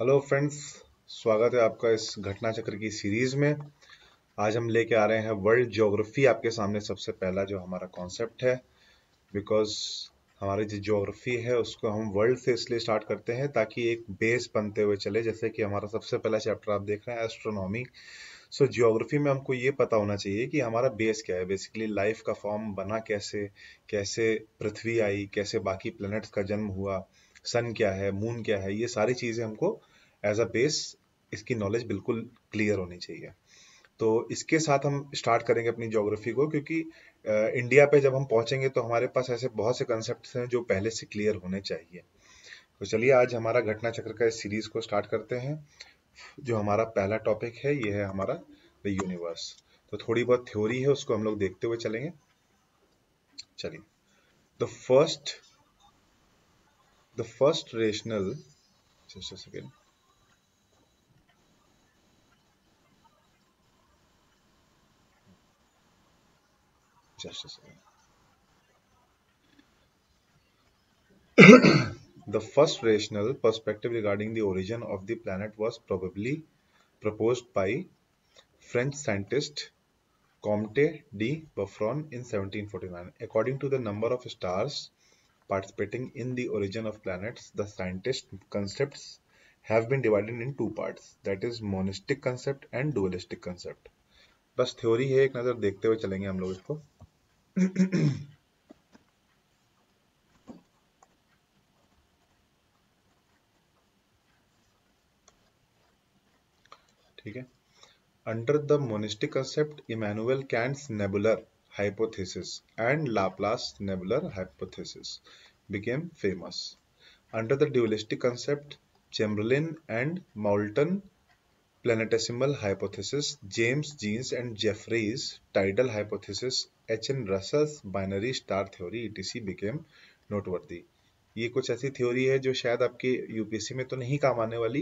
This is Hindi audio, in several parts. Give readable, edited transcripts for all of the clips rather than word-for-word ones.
हेलो फ्रेंड्स, स्वागत है आपका इस घटना चक्र की सीरीज में। आज हम लेके आ रहे हैं वर्ल्ड ज्योग्राफी आपके सामने। सबसे पहला जो हमारा कॉन्सेप्ट है, बिकॉज हमारी जो ज्योग्राफी है उसको हम वर्ल्ड से इसलिए स्टार्ट करते हैं ताकि एक बेस बनते हुए चले। जैसे कि हमारा सबसे पहला चैप्टर आप देख रहे हैं एस्ट्रोनॉमी। सो ज्योग्राफी में हमको ये पता होना चाहिए कि हमारा बेस क्या है, बेसिकली लाइफ का फॉर्म बना कैसे, कैसे पृथ्वी आई, कैसे बाकी प्लैनेट्स का जन्म हुआ, सन क्या है, मून क्या है, ये सारी चीजें हमको एज अ बेस इसकी नॉलेज बिल्कुल क्लियर होनी चाहिए। तो इसके साथ हम स्टार्ट करेंगे अपनी ज्योग्राफी को, क्योंकि इंडिया पे जब हम पहुंचेंगे तो हमारे पास ऐसे बहुत से कंसेप्ट हैं जो पहले से क्लियर होने चाहिए। तो चलिए आज हमारा घटना चक्र का इस सीरीज को स्टार्ट करते हैं। जो हमारा पहला टॉपिक है ये है हमारा द यूनिवर्स। तो थोड़ी बहुत थ्योरी है उसको हम लोग देखते हुए चलेंगे। चलिए, the first the first rational, just a second, just a second. The first rational perspective regarding the origin of the planet was probably proposed by French scientist Comte de Buffon in 1749. According to the number of stars participating in the origin of planets, the scientist concepts have been divided in two parts, that is monistic concept and dualistic concept. बस थ्योरी है, एक नजर देखते हुए चलेंगे हम लोग इसको। ठीक है। Under the monistic concept, Immanuel Kant's nebular hypothesis and Laplace nebular hypothesis became famous. Under the dualistic concept, Chamberlain and Moulton planetesimal hypothesis, James Jeans and Jeffreys tidal hypothesis, H.N. Russell's binary star theory etc. became noteworthy. ये कुछ ऐसी थ्योरी है जो शायद आपके यूपीएससी में तो नहीं काम आने वाली,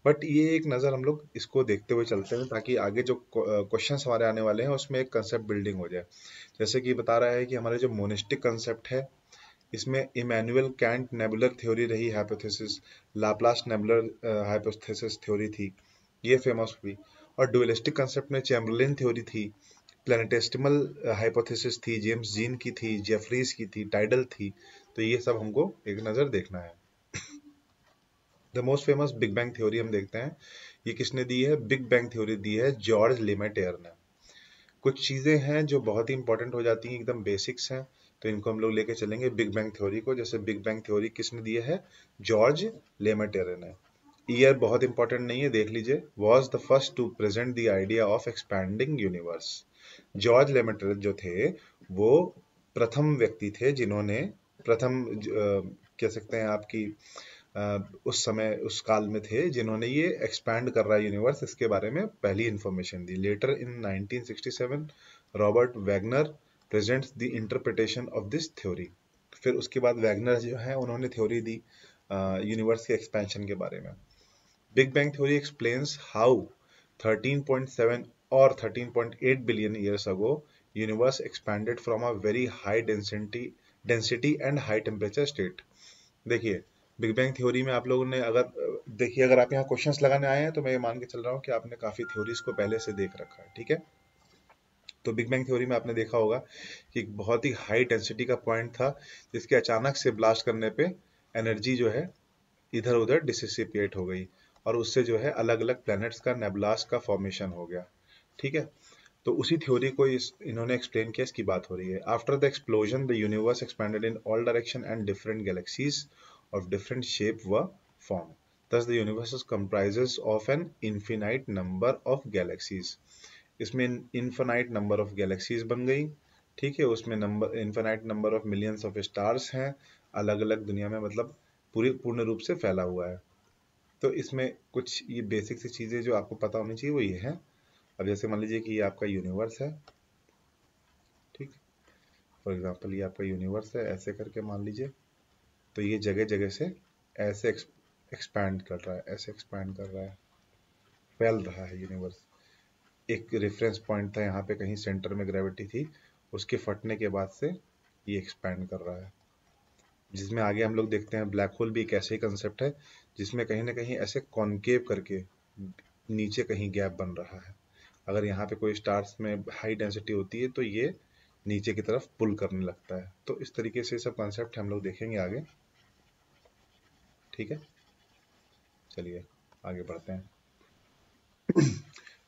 बट ये एक नज़र हम लोग इसको देखते हुए चलते हैं ताकि आगे जो क्वेश्चंस हमारे आने वाले हैं उसमें एक कंसेप्ट बिल्डिंग हो जाए। जैसे कि बता रहा है कि हमारे जो मोनिस्टिक कंसेप्ट है इसमें इमैनुअल कैंट नेबुलर थ्योरी रही hypothesis, Laplace nebular hypothesis theory थी, ये फेमस हुई। और डुअलिस्टिक कंसेप्ट में चैम्बरलिन थ्योरी थी, प्लैनेटेसिमल हाइपोथेसिस थी, जेम्स जीन की थी, जेफरीज की थी, टाइडल थी। तो ये सब हमको एक नज़र देखना है। The most famous big bang theory हम देखते हैं, ये किसने दी है? बिग बैंग थ्योरी दी है जॉर्ज लेमेटेयर ने। कुछ चीजें हैं जो बहुत ही इंपॉर्टेंट हो जाती हैं, एकदम बेसिक्स हैं, तो इनको हम लोग लेके चलेंगे बिग बैंग थ्योरी को। जैसे बिग बैंग थ्योरी किसने दी है? जॉर्ज लेमेटेयर ने। ईयर बहुत इंपॉर्टेंट नहीं है, देख लीजिए। Was the first to present the idea of expanding universe. George Lemaitre जो थे वो प्रथम व्यक्ति थे जिन्होंने प्रथम कह सकते हैं आपकी उस समय उस काल में थे जिन्होंने ये एक्सपैंड कर रहा है यूनिवर्स इसके बारे में पहली इंफॉर्मेशन दी। Later in 1967 Robert Wagner presents the interpretation of this theory. फिर उसके बाद वैगनर जो है उन्होंने थ्योरी दी यूनिवर्स के एक्सपेंशन के बारे में। Big bang theory explains how 13.7 और 13.8 billion years ago universe expanded from a very high density and high temperature state. देखिए, बिग बैंग थ्योरी में आप लोगों ने अगर देखिए, अगर आप यहाँ क्वेश्चंस लगाने आए हैं तो मैं ये मान के चल रहा हूँ कि आपने काफी थ्योरीज को पहले से देख रखा है। ठीक है, तो बिग बैंग थ्योरी में आपने देखा होगा कि एक बहुत ही हाई डेंसिटी का पॉइंट था जिसके अचानक से ब्लास्ट करने पे एनर्जी जो है इधर उधर डिसिसिपेट हो गई और उससे जो है अलग अलग प्लैनेट्स का नेबुलास का फॉर्मेशन हो गया। ठीक है, तो उसी थ्योरी को इन्होंने एक्सप्लेन किया, इसकी बात हो रही है। After the explosion the universe expanded in all direction and different galaxies of different shape were formed. Thus the universe comprises of an infinite number of galaxies. इसमें infinite number of galaxies बन गई। ठीक है, उसमें infinite number of millions of stars हैं अलग अलग दुनिया में, मतलब पूर्ण रूप से फैला हुआ है। तो इसमें कुछ ये बेसिक सी चीजें जो आपको पता होनी चाहिए वो ये है। अब जैसे मान लीजिए कि ये आपका यूनिवर्स है, ठीक, फॉर एग्जांपल ये आपका यूनिवर्स है, ऐसे करके मान लीजिए। तो ये जगह जगह से ऐसे एक्सपैंड कर रहा है, ऐसे एक्सपैंड कर रहा है, फैल रहा है यूनिवर्स। एक रेफरेंस पॉइंट था यहाँ पे, कहीं सेंटर में ग्रेविटी थी, उसके फटने के बाद से ये एक्सपैंड कर रहा है। जिसमें आगे हम लोग देखते हैं ब्लैक होल भी एक ऐसे ही कंसेप्ट है जिसमें कहीं ना कहीं ऐसे कॉनकेव करके नीचे कहीं गैप बन रहा है। अगर यहाँ पे कोई स्टार्स में हाई डेंसिटी होती है तो ये नीचे की तरफ पुल करने लगता है। तो इस तरीके से सब कॉन्सेप्ट हम लोग देखेंगे आगे। ठीक है, चलिए आगे बढ़ते हैं।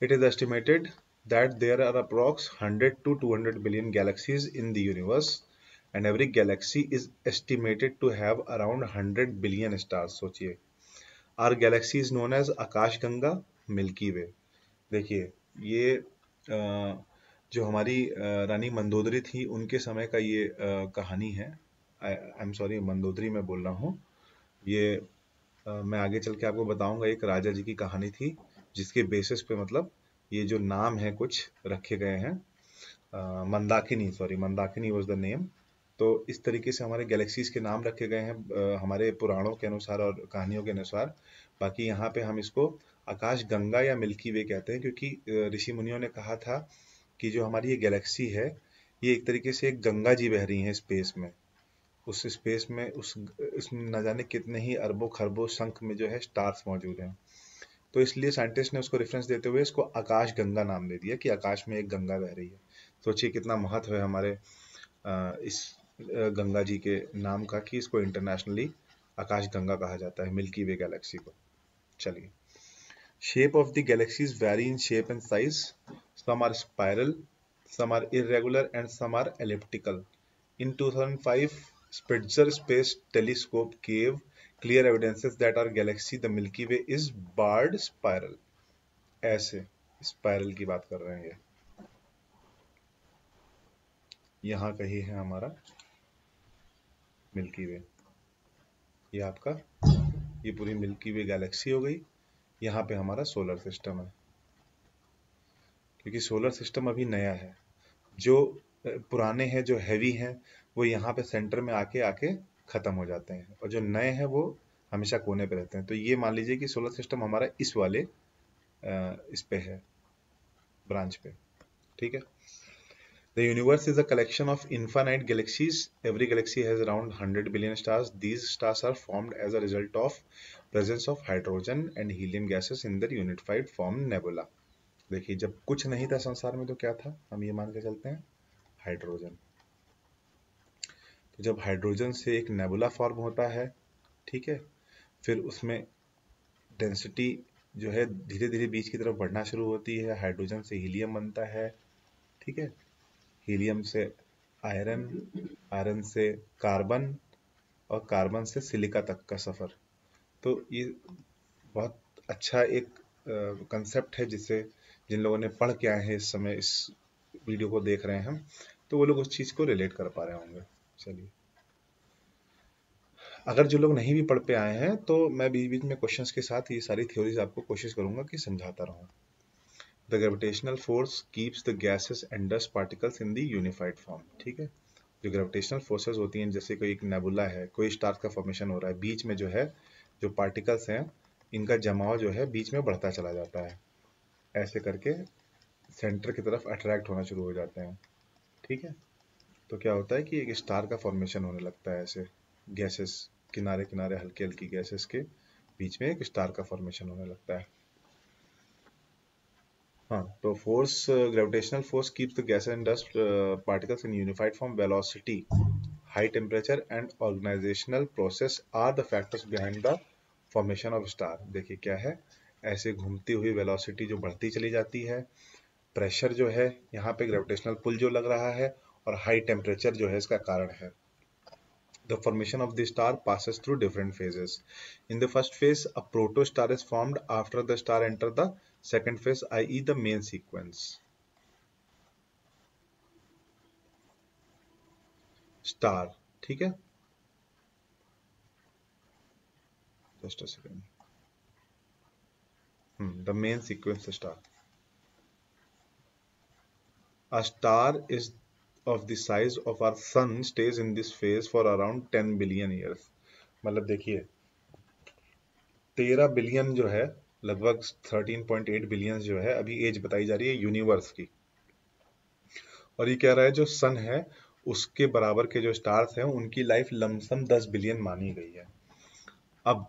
It is estimated that there are approx 100 to 200 billion galaxies in the universe and every galaxy is estimated to have around 100 billion stars. सोचिए, our galaxy is known as Akash Ganga, milky way. देखिए ये जो हमारी रानी मंदोदरी थी उनके समय का ये कहानी है। आई एम सॉरी, मंदोदरी मैं बोल रहा हूँ। ये मैं आगे चल के आपको बताऊंगा, एक राजा जी की कहानी थी जिसके बेसिस पे मतलब ये जो नाम है कुछ रखे गए हैं। Mandakini, sorry, Mandakini was the name. तो इस तरीके से हमारे गैलेक्सीज के नाम रखे गए हैं हमारे पुराणों के अनुसार और कहानियों के अनुसार। बाकी यहाँ पे हम इसको आकाश गंगा या मिल्की वे कहते हैं, क्योंकि ऋषि मुनियों ने कहा था कि जो हमारी ये गैलेक्सी है ये एक तरीके से एक गंगा जी बह रही है स्पेस में। उस स्पेस में उसमें न जाने कितने ही अरबों खरबों संख्य में जो है स्टार्स मौजूद हैं। तो इसलिए साइंटिस्ट ने उसको रेफरेंस देते हुए इसको आकाश गंगा नाम दे दिया कि आकाश में एक गंगा बह रही है। सोचिए कितना महत्व है हमारे इस गंगा जी के नाम का कि इसको इंटरनेशनली आकाश गंगा कहा जाता है, मिल्की वे गैलेक्सी को। चलिए, shape of the galaxies vary in shape and size. Some are spiral, some are irregular and some are elliptical. In 2005, Spitzer Space Telescope gave clear evidences that our galaxy, the Milky Way, is barred spiral. ऐसे स्पाइरल की बात कर रहे हैं। ये यहाँ कहीं है हमारा मिल्की वे। ये आपका, ये पूरी मिल्की वे गैलेक्सी हो गई। यहाँ पे हमारा सोलर सिस्टम है, क्योंकि सोलर सिस्टम अभी नया है। जो पुराने हैं, जो हैवी हैं, वो यहाँ पे सेंटर में आके आके खत्म हो जाते हैं, और जो नए हैं वो हमेशा कोने पे रहते हैं। तो ये मान लीजिए कि सोलर सिस्टम हमारा इस वाले इस पे है, ब्रांच पे। ठीक है। The universe is a collection of infinite galaxies. Every galaxy has around 100 billion stars. These stars are formed as a result of presence of hydrogen and helium gases in their unified form nebula. देखिए, जब कुछ नहीं था संसार में तो क्या था, हम ये मान के चलते हैं हाइड्रोजन। तो जब हाइड्रोजन से एक नेबुला फॉर्म होता है, ठीक है, फिर उसमें डेंसिटी जो है धीरे धीरे बीच की तरफ बढ़ना शुरू होती है। हाइड्रोजन से हीलियम बनता है, ठीक है, हीलियम से आयरन, आयरन से कार्बन, और कार्बन से सिलिका तक का सफर। तो ये बहुत अच्छा एक कंसेप्ट है जिसे जिन लोगों ने पढ़ के आए हैं इस समय इस वीडियो को देख रहे हैं हम, तो वो लोग उस चीज को रिलेट कर पा रहे होंगे। चलिए, अगर जो लोग नहीं भी पढ़ पे आए हैं तो मैं बीच बीच में क्वेश्चंस के साथ ये सारी थ्योरीज आपको कोशिश करूंगा कि समझाता रहूं। The gravitational force keeps the gases and dust particles in the unified form. ठीक है, जो ग्रेविटेशनल फोर्सेस होती हैं, जैसे कोई एक नेबुला है, कोई स्टार का फॉर्मेशन हो रहा है, बीच में जो है जो पार्टिकल्स हैं इनका जमाव जो है बीच में बढ़ता चला जाता है, ऐसे करके सेंटर की तरफ अट्रैक्ट होना शुरू हो जाते हैं। ठीक है, तो क्या होता है कि एक स्टार का फॉर्मेशन होने लगता है, ऐसे गैसेस किनारे किनारे हल्की हल्की गैसेस के बीच में एक स्टार का फॉर्मेशन होने लगता है। हाँ, तो force, gravitational force keeps the gas and dust particles in unified form. Velocity, high temperature and organisational process are the factors behind the formation of star. देखिए क्या है, ऐसे घूमती हुई वेलोसिटी जो बढ़ती चली जाती है, प्रेशर जो है यहाँ पे ग्रेविटेशनल पुल जो लग रहा है, और हाई टेम्परेचर जो है इसका कारण है। The formation of the star passes through different phases. In the first phase, a protostar is formed after the star enters the second phase, i.e. the main sequence. Star, ठीक है? Just a second. The main sequence star. A star is of the size of our sun stays in this phase for around 10 billion years. मतलब देखिए 13 बिलियन जो है, लगभग 13.8 बिलियन जो है अभी एज बताई जा रही है यूनिवर्स की। और ये कह रहा है जो सन है उसके बराबर के जो स्टार्स हैं उनकी लाइफ लमसम 10 बिलियन मानी गई है। अब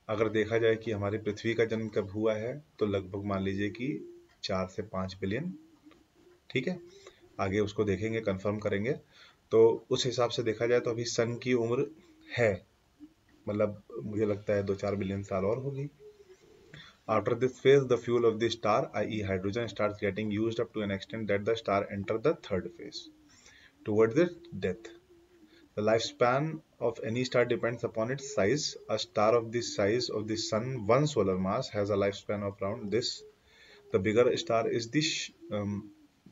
अगर देखा जाए कि हमारी पृथ्वी का जन्म कब हुआ है, तो लगभग मान लीजिए कि 4 से 5 बिलियन। ठीक है, आगे उसको देखेंगे, कंफर्म करेंगे। तो उस हिसाब से देखा जाए तो अभी सन की उम्र है, मतलब मुझे लगता है 2-4 बिलियन साल और होगी। After this phase, the fuel of the star, i.e. hydrogen, starts getting used up to an extent that the star enters the third phase, towards its death. The lifespan of any star depends upon its size. A star of the size of the Sun, one solar mass, has a lifespan of around this. The bigger star is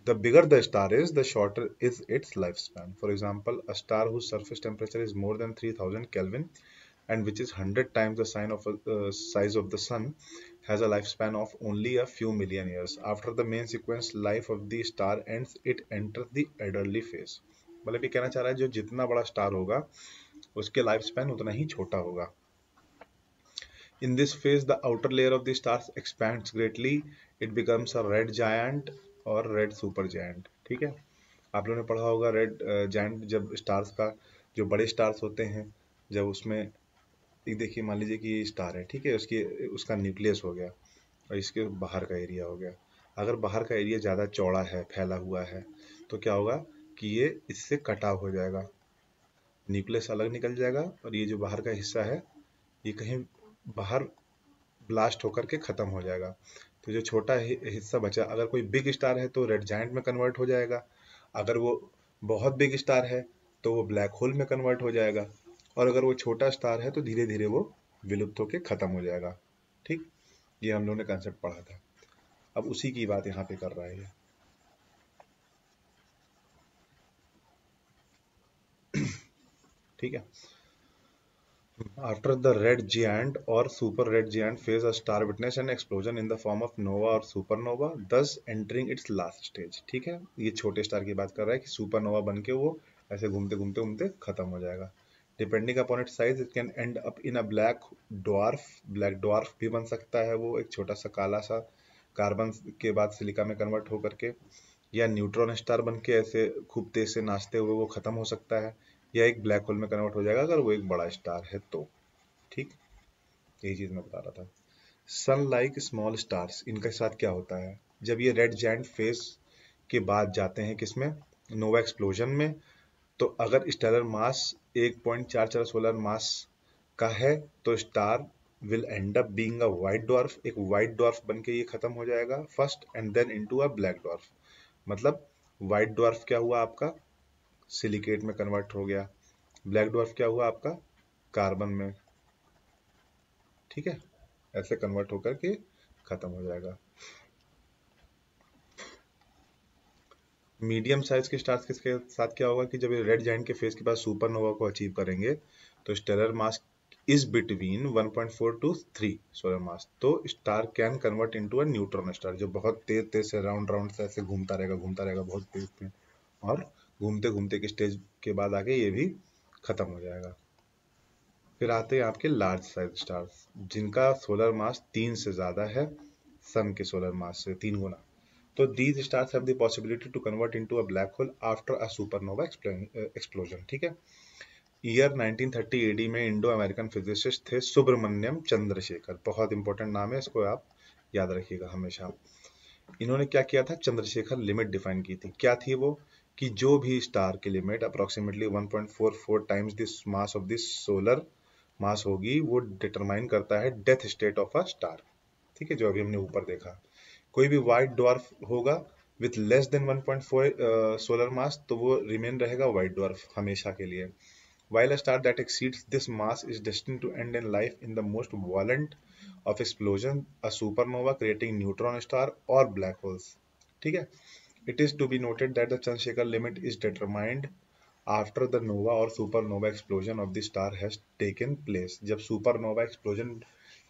the bigger the star is, the shorter is its lifespan. For example, a star whose surface temperature is more than 3000 Kelvin and which is 100 times the size of the Sun has a lifespan of only a few million years. After the main sequence life of the star ends, it enters the elderly phase. मतलब ये कहना चाह रहा है जो जितना बड़ा स्टार होगा उसके लाइफ स्पैन उतना ही छोटा होगा। In this phase, the outer layer of the stars expands greatly. It becomes a red giant और red supergiant। ठीक है, आप लोगों ने पढ़ा होगा रेड जायंट, जब स्टार्स का जो बड़े स्टार्स होते हैं, जब उसमें एक देखिए मान लीजिए कि स्टार है, ठीक है, उसका न्यूक्लियस हो गया और इसके बाहर का एरिया हो गया। अगर बाहर का एरिया ज़्यादा चौड़ा है, फैला हुआ है, तो क्या होगा कि ये इससे कटाव हो जाएगा, न्यूक्लियस अलग निकल जाएगा और ये जो बाहर का हिस्सा है ये कहीं बाहर ब्लास्ट होकर के ख़त्म हो जाएगा। तो जो छोटा हिस्सा बचा, अगर कोई बिग स्टार है तो रेड जायंट में कन्वर्ट हो जाएगा, अगर वो बहुत बिग स्टार है तो वो ब्लैक होल में कन्वर्ट हो जाएगा, और अगर वो छोटा स्टार है तो धीरे धीरे वो विलुप्त होकर ख़त्म हो जाएगा। ठीक, ये हम लोगों ने कंसेप्ट पढ़ा था। अब उसी की बात यहाँ पे कर रहा है ये। ठीक है, After the red giant or super red giant phase, a star witness an explosion in the form of nova or supernova, thus entering its last stage। ठीक है, ये छोटे स्टार की बात कर रहा है कि सुपरनोवा बन के वो ऐसे घूमते घूमते घूमते खत्म हो जाएगा। Depending upon its size it can and up in a black dwarf. Black dwarf भी बन सकता है वो, एक छोटा सा काला सा कार्बन के बाद सिलिका में कन्वर्ट होकर के, या न्यूट्रॉन स्टार बन के ऐसे खूब तेज से नाचते हुए वो खत्म हो सकता है, या एक ब्लैक होल में कन्वर्ट हो जाएगा अगर वो एक बड़ा स्टार है तो। ठीक, यही चीज मैं बता रहा था। सन लाइक स्मॉल स्टार्स, इनके साथ क्या होता है, जब ये रेड जायंट फेज के बाद जाते हैं किसमें, नोवा एक्सप्लोजन में, तो अगर स्टेलर मास 1.44 सोलर मास का है तो star will end up being a white dwarf. एक व्हाइट डॉर्फ बन के ये खत्म हो जाएगा first, and then into a black dwarf. मतलब व्हाइट डॉर्फ क्या हुआ आपका, सिलिकेट में कन्वर्ट हो गया, ब्लैक डॉर्फ क्या हुआ आपका, कार्बन में। ठीक है, ऐसे कन्वर्ट होकर के खत्म हो जाएगा। मीडियम साइज के स्टार्स किसके साथ क्या होगा कि जब ये रेड जायंट के फेज के बाद सुपरनोवा को अचीव करेंगे तो stellar mass is between 1.4 to 3 solar mass, तो star can convert into a neutron star, जो बहुत तेज तेज से राउंड राउंड से ऐसे घूमता रहेगा बहुत तेज में, और घूमते घूमते के स्टेज के बाद आके ये भी खत्म हो जाएगा। फिर आते हैं आपके लार्ज साइज स्टार्स, जिनका सोलर मास 3 से ज्यादा है सन के सोलर मास से 3 गुना। तो these stars have the possibility to convert into a black hole after a supernova explosion। ठीक है, ईयर 1930 एडी में इंडो अमेरिकन फिजिसिस्ट थे सुब्रमण्यम चंद्रशेखर, बहुत इंपॉर्टेंट नाम है, इसको आप याद रखिएगा हमेशा। इन्होंने क्या किया था, चंद्रशेखर लिमिट डिफाइन की थी। क्या थी वो, कि जो भी स्टार की limit approximately 1.44 times this mass of this solar मास होगी, वो डिटरमाइन करता है death state of a star. ठीक है, जो अभी हमने ऊपर देखा, कोई भी व्हाइट ड्वार्फ होगा with less than 1.4 solar mass तो वो रिमेन रहेगा व्हाइट ड्वार्फ हमेशा के लिए। While a star that exceeds this mass is destined to end in life in the most violent of explosion, a supernova creating neutron star or black holes। ठीक है, it is to be noted that the Chandrasekhar limit is determined after the nova or supernova explosion of the star has taken place। जब supernova explosion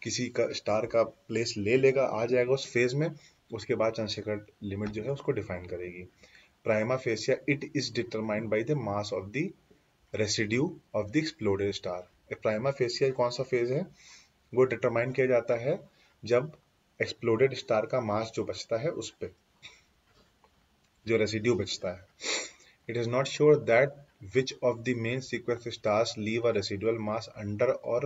किसी का स्टार का प्लेस ले लेगा, आ जाएगा उस फेज में, उसके बाद चंद्रशेखर लिमिट जो है उसको डिफाइन करेगी। Prima fascia it is determined by the mass of the residue of the exploded star. Prima fascia कौन सा फेज है, वो डिटरमाइन किया जाता है जब एक्सप्लोडेड स्टार का मास जो बचता है उस पे, जो रेसिड्यू बचता है। It is not sure that which of the main sequence stars leave a residual mass under or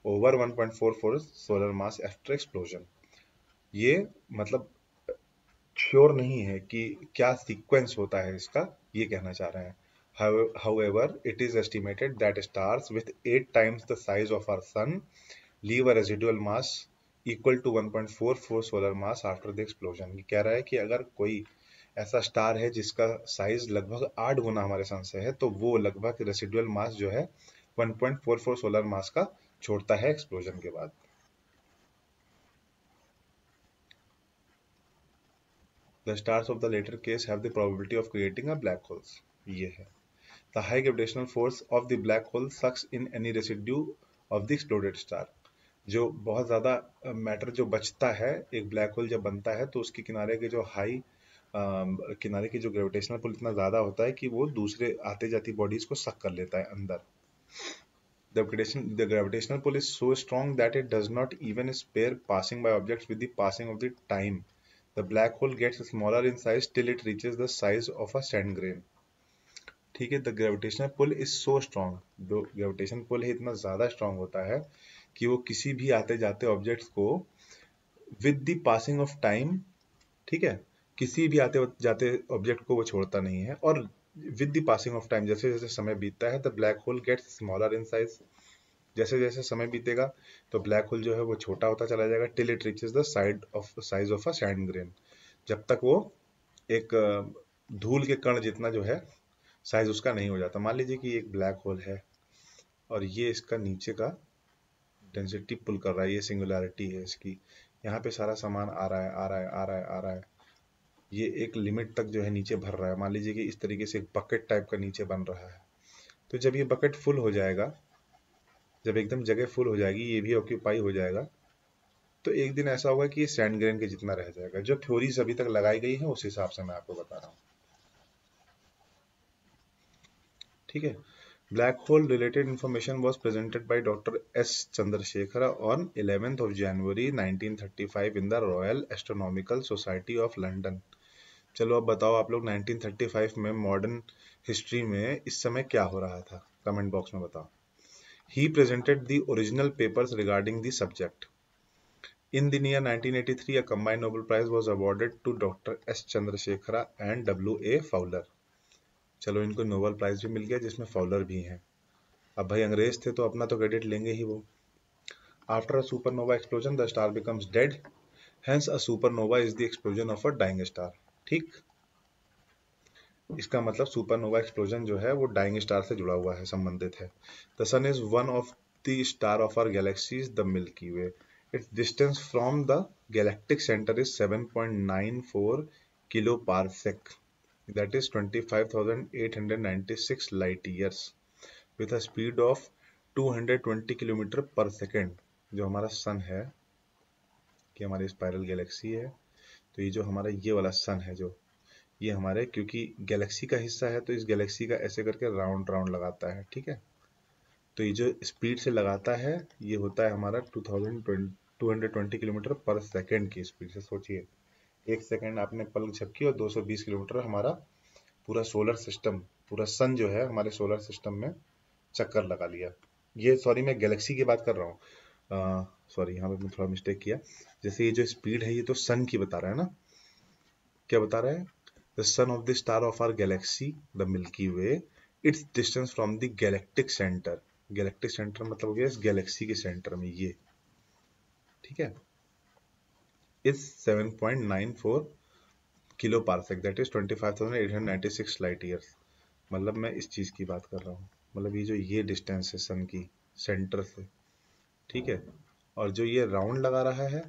over 1.44 solar mass after explosion. ये मतलब श्योर नहीं है कि क्या सीक्वेंस होता है इसका, ये कहना चाह रहे हैं. However, it is estimated that stars with 8 times the size of our sun leave a residual mass equal to 1.44 solar mass after the explosion. ये कह रहा है कि अगर कोई ऐसा स्टार है जिसका साइज लगभग 8 गुना हमारे सन से है, तो वो लगभग रेसिडुअल मास जो है 1.44 सोलर मास का छोड़ता है एक्सप्लोजन के बाद. The stars of the later case have the probability of creating a black holes. ये है. The high gravitational force of the black hole sucks in any residue of the exploded star. जो बहुत ज़्यादा मैटर जो बचता है एक ब्लैक होल जब बनता है, तो उसके किनारे के जो किनारे की जो ग्रेविटेशनल पुल इतना ज़्यादा होता है कि वो दूसरे आते जाती बॉडीज को सक कर लेता है अंदर. The gravitational pull is so strong that it does not even spare passing by objects with the passing of the time. The black hole gets smaller in size till it reaches the size of a sand grain. ठीक है. The gravitational pull is so strong. जो ग्रेविटेशन पुल है इतना ज्यादा स्ट्रॉन्ग होता है कि वो किसी भी आते जाते ऑब्जेक्ट्स को with the passing of time, ठीक है, किसी भी आते जाते ऑब्जेक्ट को वो छोड़ता नहीं है. और with the passing of time, जैसे जैसे समय बीतता है, the black hole gets smaller in size. जैसे जैसे समय बीतेगा तो ब्लैक होल जो है वो छोटा होता चला जाएगा till it reaches the size of a sand grain. जब तक वो एक धूल के कण जितना जो है साइज उसका नहीं हो जाता. मान लीजिए कि एक ब्लैक होल है और ये इसका नीचे का डेंसिटी पुल कर रहा है, ये सिंगुलैरिटी है इसकी. यहाँ पे सारा सामान आ रहा है आ रहा है आ रहा है आ रहा है. ये एक लिमिट तक जो है नीचे भर रहा है. मान लीजिए कि इस तरीके से एक बकेट टाइप का नीचे बन रहा है. तो जब ये बकेट फुल हो जाएगा, जब एकदम जगह फुल हो जाएगी, ये भी ऑक्यूपाई हो जाएगा, तो एक दिन ऐसा होगा कि ये सैंड ग्रेन के जितना रह जाएगा. जो थ्योरीज अभी तक लगाई गई है उस हिसाब से मैं आपको बता रहा हूँ. ठीक है. Black hole related information was presented by Dr. S. Chandrasekhara on 11th of January 1935 in the Royal Astronomical Society of London. चलो अब बताओ आप लोग 1935 में मॉडर्न हिस्ट्री में इस समय क्या हो रहा था, कमेंट बॉक्स में बताओ. He presented the original papers regarding the subject. In the year 1983, a combined Nobel Prize was awarded to Dr. S. Chandrasekhara and W. A. Fowler. चलो इनको नोबेल प्राइज भी मिल गया जिसमें फॉलर भी हैं. अब भाई अंग्रेज थे तो अपना तो क्रेडिट लेंगे ही वो. After a supernova explosion the star becomes dead, hence a supernova is the explosion of a dying star. ठीक. इसका मतलब सुपरनोवा एक्सप्लोजन जो है वो डाइंग स्टार से जुड़ा हुआ है, संबंधित है. The sun is one of the star of our galaxies the Milky Way. Its distance from the galactic centre is 7.94 kilo parsec, that is 25,896 light years with a speed of 220 kilometre per second. जो हमारा सन है कि हमारी स्पाइरल गैलेक्सी है, तो ये जो हमारा ये वाला सन है, जो ये हमारे क्योंकि गैलेक्सी का हिस्सा है तो इस गैलेक्सी का ऐसे करके राउंड राउंड लगाता है. ठीक है. तो ये जो स्पीड से लगाता है ये होता है हमारा 220 किलोमीटर पर सेकेंड की स्पीड से. सोचिए एक सेकेंड आपने पलक झपकी और 220 किलोमीटर हमारा पूरा सोलर सिस्टम, पूरा सन जो है हमारे सोलर सिस्टम में चक्कर लगा लिया. ये सॉरी मैं गैलेक्सी की बात कर रहा हूँ, सॉरी यहाँ पे मैं थोड़ा मिस्टेक किया. जैसे ये जो स्पीड है ये तो सन की बता रहा है ना. क्या बता रहा है? The sun of the star of our galaxy the Milky Way, its distance from the galactic centre. Galactic centre मतलब हो गया इस गैलेक्सी के सेंटर में ये. ठीक है. Is 7.94 kilo parsec, that is 25,896 light years. मतलब मैं इस चीज की बात कर रहा हूँ. मतलब ये जो ये डिस्टेंस है सन की सेंटर से, ठीक है, और जो ये राउंड लगा रहा है,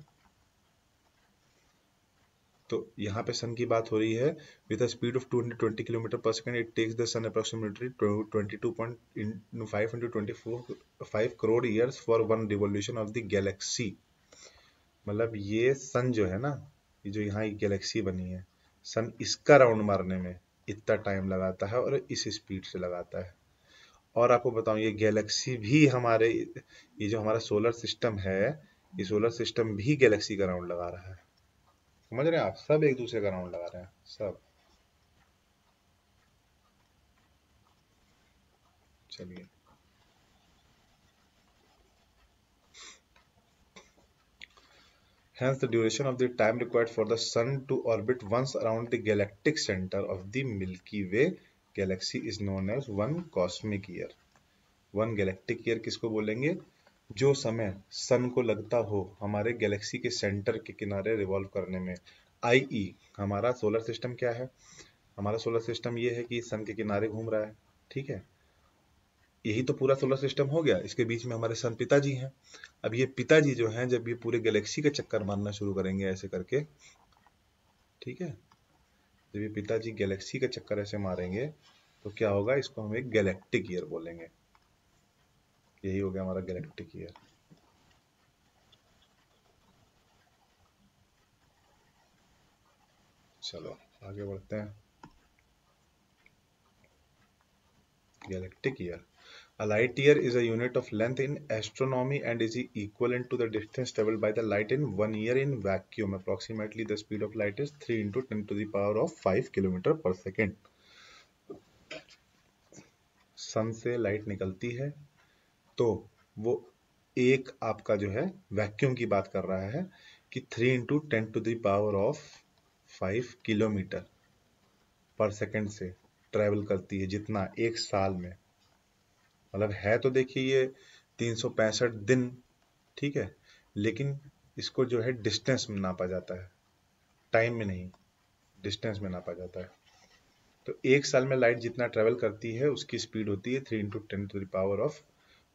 तो यहाँ पे सन की बात हो रही है. With a speed of 220 kilometre per second it takes the sun approximately 22.5 into 24 crore years for one revolution of the galaxy. मतलब ये सन जो है ना, ये जो यहाँ गैलेक्सी बनी है, सन इसका राउंड मारने में इतना टाइम लगाता है और इस स्पीड से लगाता है. और आपको बताऊं ये गैलेक्सी भी हमारे, ये जो हमारा सोलर सिस्टम है, ये सोलर सिस्टम भी गैलेक्सी का राउंड लगा रहा है. समझ रहे हैं आप? सब एक दूसरे का राउंड लगा रहे हैं सब. चलिए, hence the duration of the time required for the sun to orbit once around the galactic center of the Milky Way galaxy is known as one cosmic year. One galactic year किसको बोलेंगे? जो समय सन को लगता हो हमारे गैलेक्सी के सेंटर के किनारे रिवॉल्व करने में, आई हमारा सोलर सिस्टम क्या है? हमारा सोलर सिस्टम ये है कि सन के किनारे घूम रहा है, ठीक है, यही तो पूरा सोलर सिस्टम हो गया। इसके बीच में हमारे सन पिताजी हैं। अब ये पिताजी जो हैं, जब ये पूरे गैलेक्सी का चक्कर मारना शुरू करेंगे ऐसे करके, ठीक है, जब ये पिताजी गैलेक्सी का चक्कर ऐसे मारेंगे तो क्या होगा? इसको हम एक गैलेक्टिक ईयर बोलेंगे। यही हो गया हमारा गैलेक्टिक ईयर। चलो आगे बढ़ते हैं। Galactic year, a light year is a unit of length in astronomy and is equivalent to the distance traveled by the light in 1 year in vacuum. Approximately the speed of light is 3 into 10 to the power of 5 kilometre per second. सन से लाइट निकलती है तो वो एक आपका जो है वैक्यूम की बात कर रहा है कि 3 into 10 to the power of 5 kilometre per second से ट्रेवल करती है, जितना एक साल में, मतलब है तो देखिए ये 365 दिन, ठीक है, लेकिन इसको जो है डिस्टेंस में नापा जाता है, टाइम में नहीं, डिस्टेंस में नापा जाता है। तो एक साल में लाइट जितना ट्रेवल करती है उसकी स्पीड होती है 3 into 10 to the power of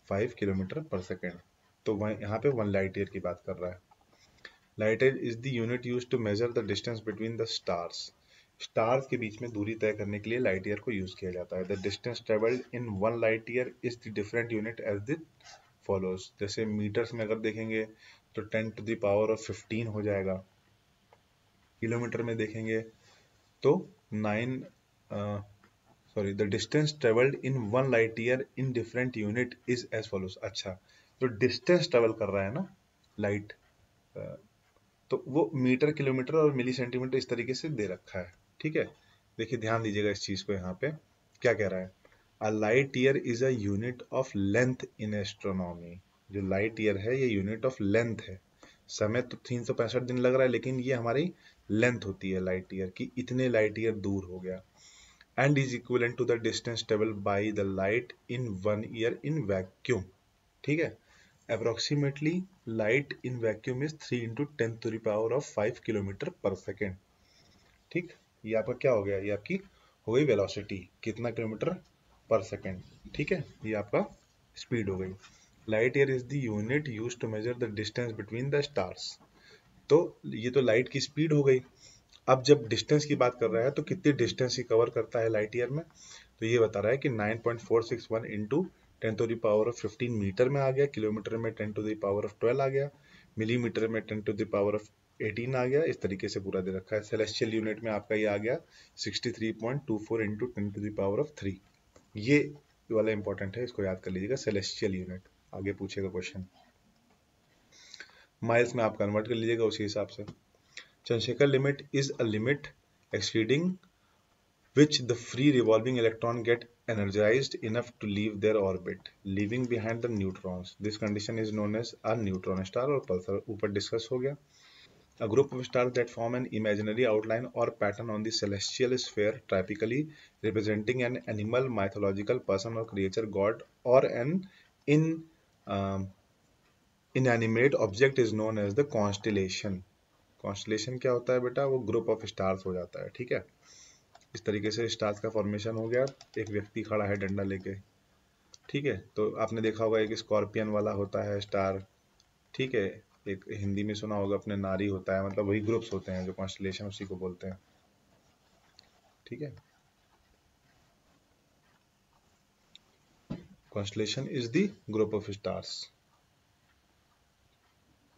5 kilometre per second. तो वह यहाँ पे 1 लाइट ईयर की बात कर रहा है। Light year is the unit used to measure the distance between the stars. Stars के बीच में दूरी तय करने के लिए लाइट ईयर को यूज किया जाता है। The distance travelled in 1 light year is the different unit as the follows. जैसे मीटर्स में अगर देखेंगे तो 10 टू द पावर ऑफ 15 हो जाएगा, किलोमीटर में देखेंगे तो 9 sorry the distance travelled in 1 light year in different unit is as follows. अच्छा, तो डिस्टेंस ट्रेवल कर रहा है ना लाइट, तो वो मीटर, किलोमीटर और मिली सेंटीमीटर इस तरीके से दे रखा है, ठीक है। देखिए ध्यान दीजिएगा इस चीज को, यहाँ पे क्या कह रहा है? A light year is a unit of length in astronomy. जो लाइट ईयर है ये यूनिट ऑफ लेंथ है। समय तो 365 दिन लग रहा है, लेकिन ये हमारी लेंथ होती है लाइट ईयर की, इतने लाइट ईयर दूर हो गया। And is equivalent to the distance travelled by the light in 1 year in vacuum, ठीक है। Approximately light in vacuum is 3 into 10 to the power of 5 kilometre per second, ठीक। ये आपका क्या हो गया? ये आपकी हो गई वेलोसिटी, कितना किलोमीटर पर सेकेंड, ठीक है। ये आपका स्पीड हो गई। Light year is the unit used to measure the distance between the stars. तो ये तो लाइट की स्पीड हो गई। अब जब डिस्टेंस की बात कर रहा है तो कितनी डिस्टेंस ही कवर करता है लाइट ईयर में? तो ये बता रहा है कि 9.461 into 10 to the power of 15 metre में आ गया, किलोमीटर में 10 टू द पावर ऑफ 12 आ गया, मिलीमीटर में 10 टू द पावर ऑफ 18 आ गया। इस तरीके से पूरा दे रखा है। सेलेस्टियल यूनिट में आपका ये आ गया 63.24 into 10 to the power of 3। ये वाला इंपॉर्टेंट है, इसको याद कर लीजिएगा, सेलेस्टियल यूनिट। आगे पूछेगा क्वेश्चन, माइल्स में आप कन्वर्ट कर लीजिएगा उसी हिसाब से। Chandrasekhar limit is a limit exceeding which the free revolving electron get energized enough to leave their orbit, leaving behind the neutrons. This condition is known as a neutron star और pulsar, ऊपर डिस्कस हो गया। A group of stars that form an imaginary outline or pattern on the celestial sphere, typically representing an animal, mythological person or creature, god, or an in um, inanimate object is known as the constellation. Constellation क्या होता है बेटा? वो ग्रुप ऑफ स्टार्स हो जाता है, ठीक है। इस तरीके से स्टार्स का फॉर्मेशन हो गया। एक व्यक्ति खड़ा है डंडा लेके, ठीक है। तो आपने देखा होगा एक स्कॉर्पियन वाला होता है स्टार, ठीक है। एक हिंदी में सुना होगा अपने नारी होता है, मतलब वही ग्रुप्स होते हैं जो कॉन्स्टलेशन, उसी को बोलते हैं, ठीक है। Constellation is the group of stars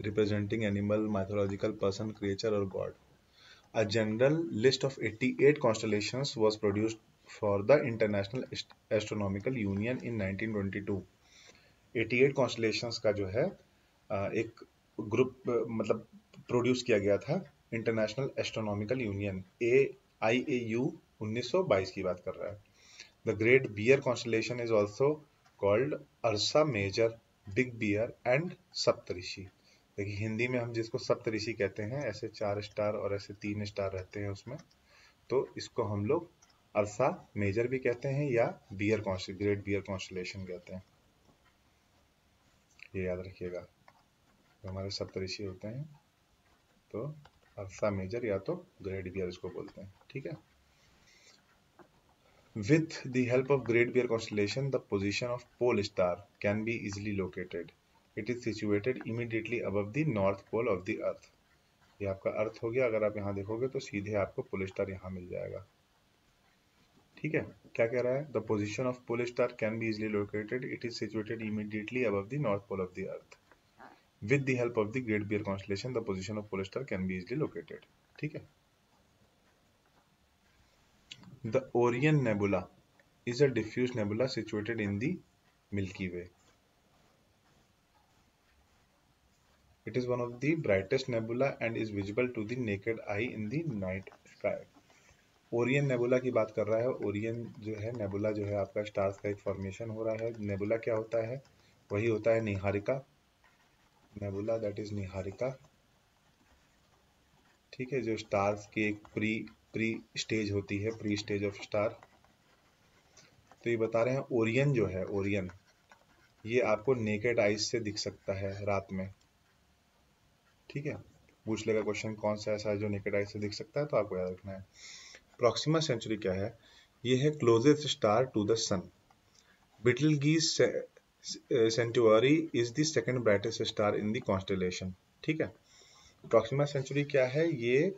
representing animal, mythological person, creature or god. A general list of 88 constellations was produced for the International Astronomical Union in 1922. 88 constellations का जो है एक ग्रुप मतलब प्रोड्यूस किया गया था इंटरनेशनल एस्ट्रोनॉमिकल यूनियन, AIAU 1922 की बात कर रहा है। The Great Bear constellation is also called Ursa Major, Big Bear and Saptarishi. देखिए हिंदी में हम जिसको सप्तऋषि कहते हैं, ऐसे 4 स्टार और ऐसे 3 स्टार रहते हैं उसमें, तो इसको हम लोग अर्सा मेजर भी कहते हैं या ग्रेट बियर कॉन्स्टेलेशन कहते हैं। ये याद रखिएगा, तो हमारे सप्तऋषि होते हैं तो अर्सा मेजर या तो ग्रेट बियर इसको बोलते हैं, ठीक है। With the help of Great Bear constellation, the position of pole star can be easily located. It is situated immediately above the north pole of the earth. ये आपका अर्थ हो गया, अगर आप यहाँ देखोगे तो सीधे आपको पोल स्टार यहाँ मिल जाएगा, ठीक है। क्या कह रहा है? The position of pole star can be easily located, it is situated immediately above the north pole of the earth. With the help of the Great Bear constellation the position of pole star can be easily located, ठीक है। The Orion nebula is a diffuse nebula situated in the Milky Way. It is one of the brightest nebula and is visible to the naked eye in the night sky. Orion nebula की बात कर रहा है। ओरियन जो है नेबुला जो है आपका स्टार्स का एक फॉर्मेशन हो रहा है। नेबुला क्या होता है? वही होता है Niharika, nebula that is Niharika, ठीक है, जो स्टार्स की एक प्री स्टेज होती है, प्री स्टेज ऑफ स्टार। तो ये बता रहे हैं ओरियन जो है, ओरियन ये आपको नेकेड आइज से दिख सकता है रात में, ठीक है। पूछ लेगा क्वेश्चन कौन सा ऐसा है जो नेकेड आइज से दिख सकता है, तो आपको याद रखना है। प्रॉक्सिमा सेंचुरी क्या है? ये है closest star to the sun. Betelgeuse century is the second brightest star in the constellation, ठीक है। प्रॉक्सिमा सेंचुरी क्या है? ये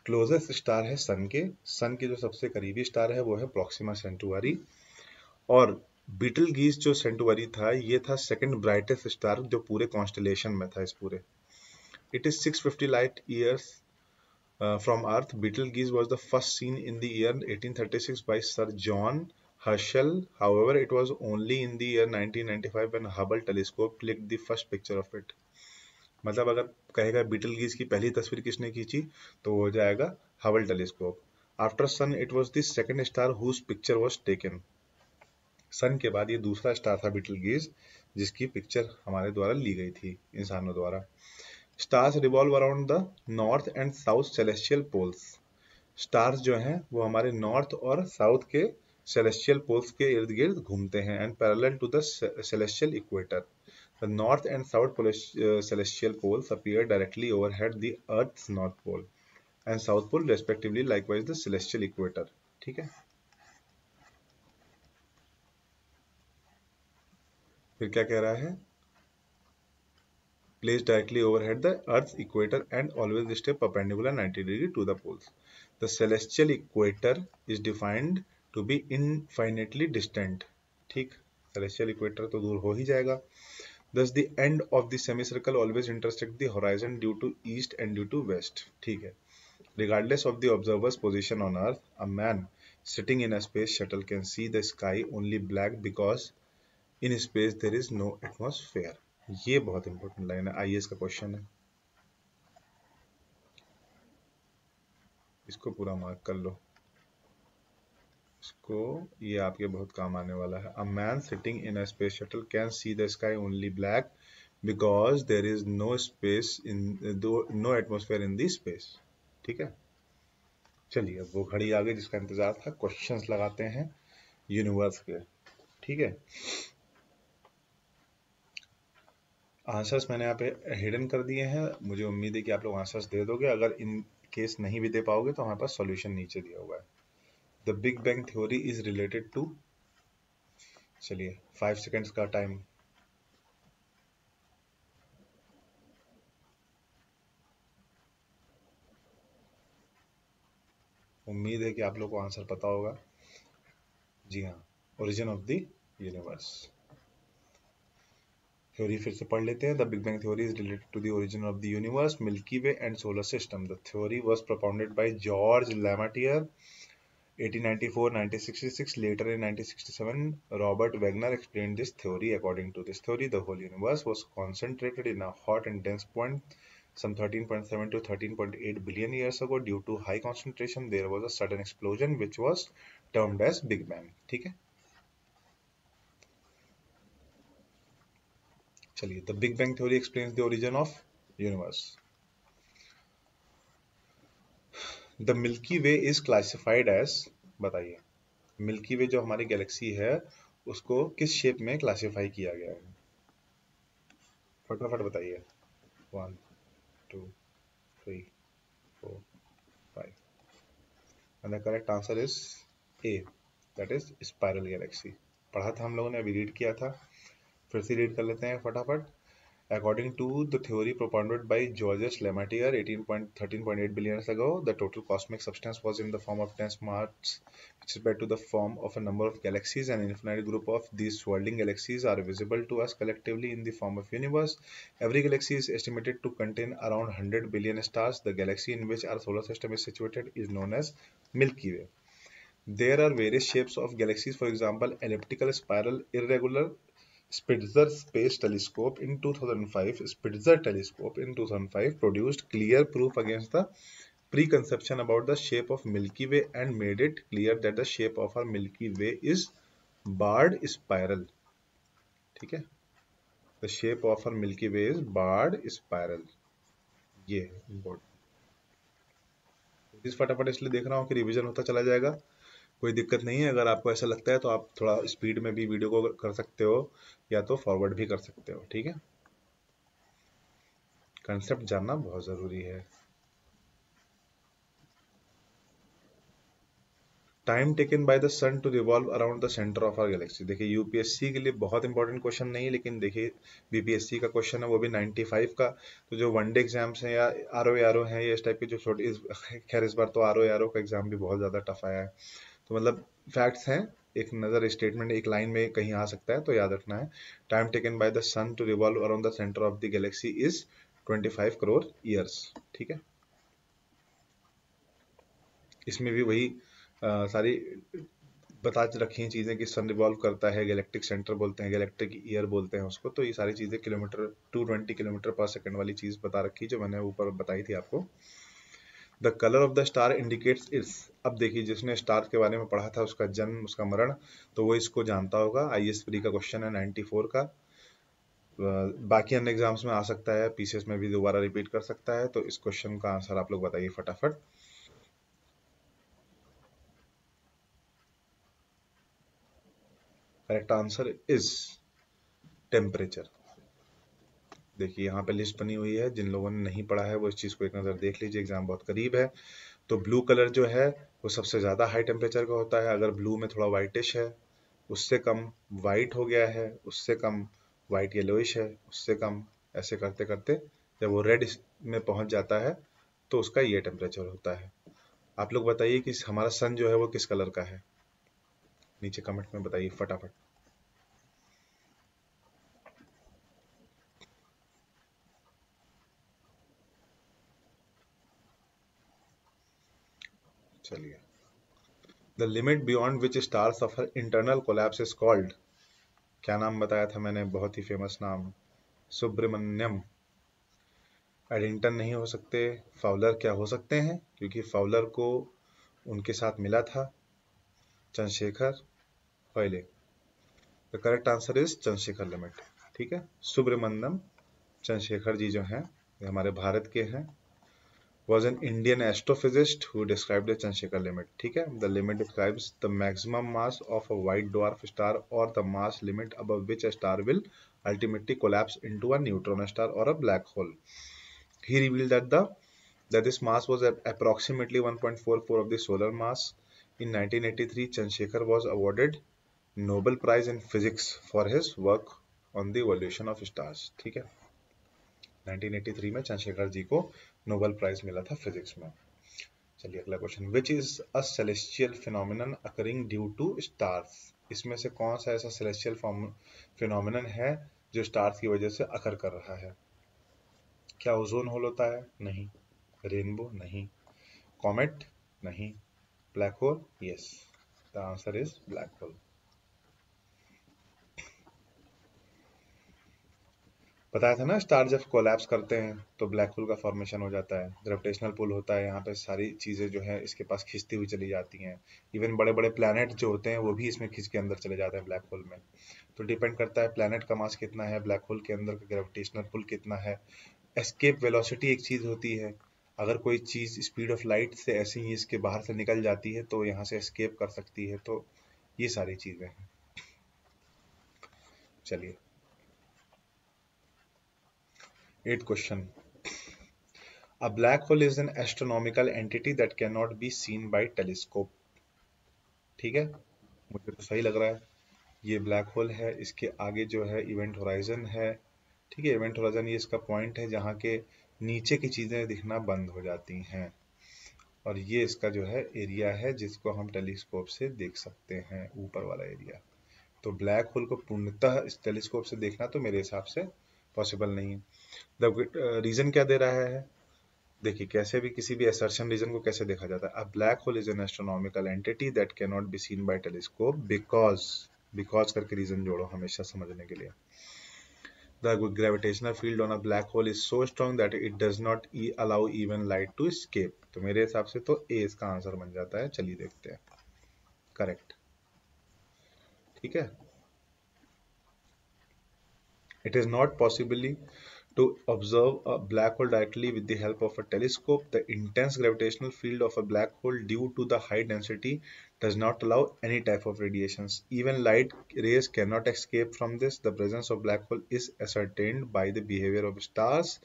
क्लोजेस्ट स्टार है सन के जो सबसे करीबी स्टार है वो है प्रॉक्सिमा सेंचुरी, और बीटलगीज जो सेंचुरी था ये था सेकंड ब्राइटेस्ट स्टार जो पूरे कॉन्स्टेलेशन में था इस पूरे। It is 650 light years from Earth. Betelgeuse was the first seen in the year 1836 by Sir John Herschel. However, it was only in the year 1995 when Hubble telescope clicked the first picture of it. मतलब अगर कहेगा बीटलगीज की पहली तस्वीर किसने खींची तो वो हो जाएगा Hubble telescope. After sun it was the second star whose picture was taken. Sun के बाद ये दूसरा स्टार था बीटलगीज जिसकी पिक्चर हमारे द्वारा ली गई थी, इंसानों द्वारा। Stars revolve around the north and south celestial poles. Stars जो हैं वो हमारे नॉर्थ और साउथ के सेलेस्टियल पोल्स के इर्द गिर्द घूमते हैं and parallel to the celestial equator. The north and south celestial poles appear directly overhead the earth's north pole and south pole respectively, likewise the celestial equator, ठीक है। फिर क्या कह रहा है? placed directly overhead the Earth's equator and always stay perpendicular 90 degree to the poles. The celestial equator is defined to be infinitely distant. ठीक, celestial equator तो दूर हो ही जाएगा। Thus the end of the semicircle always intersect the horizon due to east and due to west. ठीक है। Regardless of the observer's position on Earth, a man sitting in a space shuttle can see the sky only black because in space there is no atmosphere. ये बहुत इंपॉर्टेंट लाइन है, आईएएस का क्वेश्चन है, इसको पूरा मार्क कर लो, इसको, ये आपके बहुत काम आने वाला है। A man sitting in a space shuttle can see the sky only black because there is no space in no atmosphere in the space, ठीक है। चलिए अब वो घड़ी आ गई जिसका इंतजार था, क्वेश्चंस लगाते हैं यूनिवर्स के, ठीक है। आंसर्स मैंने यहाँ पे हिडन कर दिए हैं, मुझे उम्मीद है कि आप लोग आंसर्स दे दोगे। अगर इन केस नहीं भी दे पाओगे तो हमारे पास सॉल्यूशन नीचे दिया हुआ है। The big bang theory is related to, चलिए 5 सेकेंड्स का टाइम। उम्मीद है कि आप लोग को आंसर पता होगा। जी हाँ, origin of the universe theory फिर से पढ़ लेते हैं। The big bang theory is related to the origin of the universe, milky way and solar system. The theory was propounded by George Lemaitre 1894-1966. Later in 1967, Robert Wagner explained this theory. According to this theory, the whole universe was concentrated in a hot and dense point some 13.7 to 13.8 billion years ago. Due to high concentration, there was a sudden explosion which was termed as Big Bang. ठीक है, चलिए, the big bang theory explains the origin of universe. The Milky Way is classified as, बताइए मिल्की वे जो हमारी गैलेक्सी है उसको किस शेप में क्लासिफाई किया गया है? फटाफट बताइए। 1 2 3 4 5 and the correct answer is a, that is spiral Galaxy. पढ़ा था हम लोगों ने, अभी रीड किया था, फिर से रीड कर लेते हैं फटाफट। According to the theory propounded by Georges Lemaître 13.8 billion years ago, the total cosmic substance was in the form of dense mass, which is spread to the form of a number of galaxies. An infinite group of these swirling galaxies are visible to us collectively in the form of universe. Every galaxy is estimated to contain around 100 billion stars. The galaxy in which our solar system is situated is known as Milky Way. There are various shapes of galaxies, for example, elliptical, spiral, irregular. Spitzer Space Telescope in 2005, Spitzer Telescope in 2005 produced clear proof against the preconception about the shape of Milky Way and made it clear that the shape of our Milky Way is barred spiral. ठीक है, the shape of our Milky Way is barred spiral. ये important इस फटाफट इसलिए देख रहा हूँ कि रिवीजन होता चला जाएगा, कोई दिक्कत नहीं है। अगर आपको ऐसा लगता है तो आप थोड़ा स्पीड में भी वीडियो को कर सकते हो या तो फॉरवर्ड भी कर सकते हो, ठीक है। कंसेप्ट जानना बहुत जरूरी है। Time taken by the sun to revolve around the centre of our galaxy. देखिए यूपीएससी के लिए बहुत इंपॉर्टेंट क्वेश्चन नहीं है, लेकिन देखिए बीपीएससी का क्वेश्चन है, वो भी 95 का। तो जो वनडे एग्जाम्स हैं या आरओ हैं या इस टाइप के जो छोटे, खैर इस बार तो आरओ का एग्जाम भी बहुत ज्यादा टफ आया है, तो मतलब फैक्ट्स हैं, एक नजर स्टेटमेंट एक लाइन में कहीं आ सकता है, तो याद रखना है। Time taken by the sun to revolve around the centre of the galaxy is 25 crore years, ठीक है। इसमें भी वही सारी बता रखी हैं चीजें कि सन रिवॉल्व करता है, गैलेक्टिक सेंटर बोलते हैं, गैलेक्टिक ईयर बोलते हैं उसको, तो ये सारी चीजें किलोमीटर 220 किलोमीटर पर सेकंड वाली चीज बता रखी जो मैंने ऊपर बताई थी आपको। The colour of the star indicates it's, अब देखिए जिसने स्टार के बारे में पढ़ा था उसका जन्म उसका मरण, तो वो इसको जानता होगा। आईएएस प्री का क्वेश्चन है 94 का। बाकी अन्य एग्जाम्स में आ सकता है, पीसीएस में भी दोबारा रिपीट कर सकता है, तो इस क्वेश्चन का आंसर आप लोग बताइए फटाफट। Correct answer is temperature. देखिए यहाँ पे लिस्ट बनी हुई है, जिन लोगों ने नहीं पढ़ा है वो इस चीज को एक नजर देख लीजिए, एग्जाम बहुत करीब है। तो ब्लू कलर जो है वो सबसे ज्यादा हाई टेम्परेचर का होता है। अगर ब्लू में थोड़ा व्हाइटिश है, उससे कम व्हाइट हो गया है, उससे कम व्हाइट येलोइश है, उससे कम, ऐसे करते करते जब वो रेड में पहुंच जाता है तो उसका ये टेम्परेचर होता है। आप लोग बताइए कि हमारा सन जो है वो किस कलर का है, नीचे कमेंट में बताइए फटाफट। चलिए, the limit beyond which star suffer internal collapse is called, क्या नाम बताया था मैंने, बहुत ही फेमस नाम, सुब्रमण्यम। एडिंगटन नहीं हो सकते, फाउलर क्या हो सकते हैं, क्योंकि फाउलर को उनके साथ मिला था चंद्रशेखर पहले। The correct answer is Chandrashekhar limit, ठीक है। सुब्रमण्यम चंद्रशेखर जी जो हैं, ये हमारे भारत के हैं, was an Indian astrophysicist who described the Chandrasekhar limit, ठीक है। The limit describes the maximum mass of a white dwarf star or the mass limit above which a star will ultimately collapse into a neutron star or a black hole. He revealed that this mass was approximately 1.44 of the solar mass. In 1983, Chandrasekhar was awarded Nobel Prize in Physics for his work on the evolution of stars, ठीक है। 1983 में चंद्रशेखर जी को नोबेल प्राइज मिला था फिजिक्स में। चलिए अगला question, which is a celestial phenomenon occurring due to stars, इसमें से कौन सा ऐसा सेलेस्टियल फिनोमिनन है जो स्टार्स की वजह से अकर कर रहा है? क्या ओजोन होल होता है? नहीं। रेनबो? नहीं। कॉमेट? नहीं। Black hole? Yes, the answer is black hole. बताया था ना, स्टार जब कोलैप्स करते हैं तो ब्लैक होल का फॉर्मेशन हो जाता है, ग्रेविटेशनल पुल होता है, यहाँ पे सारी चीजें जो है इसके पास खींचती हुई चली जाती हैं। इवन बड़े बड़े प्लैनेट जो होते हैं वो भी इसमें खींच के अंदर चले जाते हैं ब्लैक होल में। तो डिपेंड करता है प्लैनेट का मास कितना है, ब्लैक होल के अंदर का ग्रेविटेशनल पुल कितना है। एस्केप वेलोसिटी एक चीज होती है, अगर कोई चीज स्पीड ऑफ लाइट से ऐसे ही इसके बाहर से निकल जाती है तो यहाँ से एस्केप कर सकती है। तो ये सारी चीजें हैं। चलिए, 8th question. A black hole is an astronomical entity that cannot be seen by telescope। ठीक है, मुझे तो सही लग रहा है। ये ब्लैक होल है, इसके आगे जो है इवेंट होराइजन है। ठीक है, इवेंट होराइजन ये इसका पॉइंट है जहाँ के नीचे की चीजें दिखना बंद हो जाती हैं, और ये इसका जो है एरिया है जिसको हम टेलीस्कोप से देख सकते हैं, ऊपर वाला एरिया। तो ब्लैक होल को पूर्णतः इस टेलीस्कोप से देखना तो मेरे हिसाब से पॉसिबल नहीं है। द रीजन क्या दे रहा है, देखिए कैसे भी किसी भी असर्शन रीजन को कैसे देखा जाता है। A black hole is an astronomical entity that can not be seen by telescope because, because करके रीजन जोड़ो हमेशा समझने के लिए। The gravitational field on a black hole is so strong that it does not allow even light to escape. तो मेरे हिसाब से तो ए इसका आंसर बन जाता है। चलिए देखते हैं, करेक्ट। ठीक है, it is not possibly to observe a black hole directly with the help of a telescope. The intense gravitational field of a black hole due to the high density does not allow any type of radiations. Even light rays cannot escape from this. The presence of black hole is ascertained by the behavior of stars,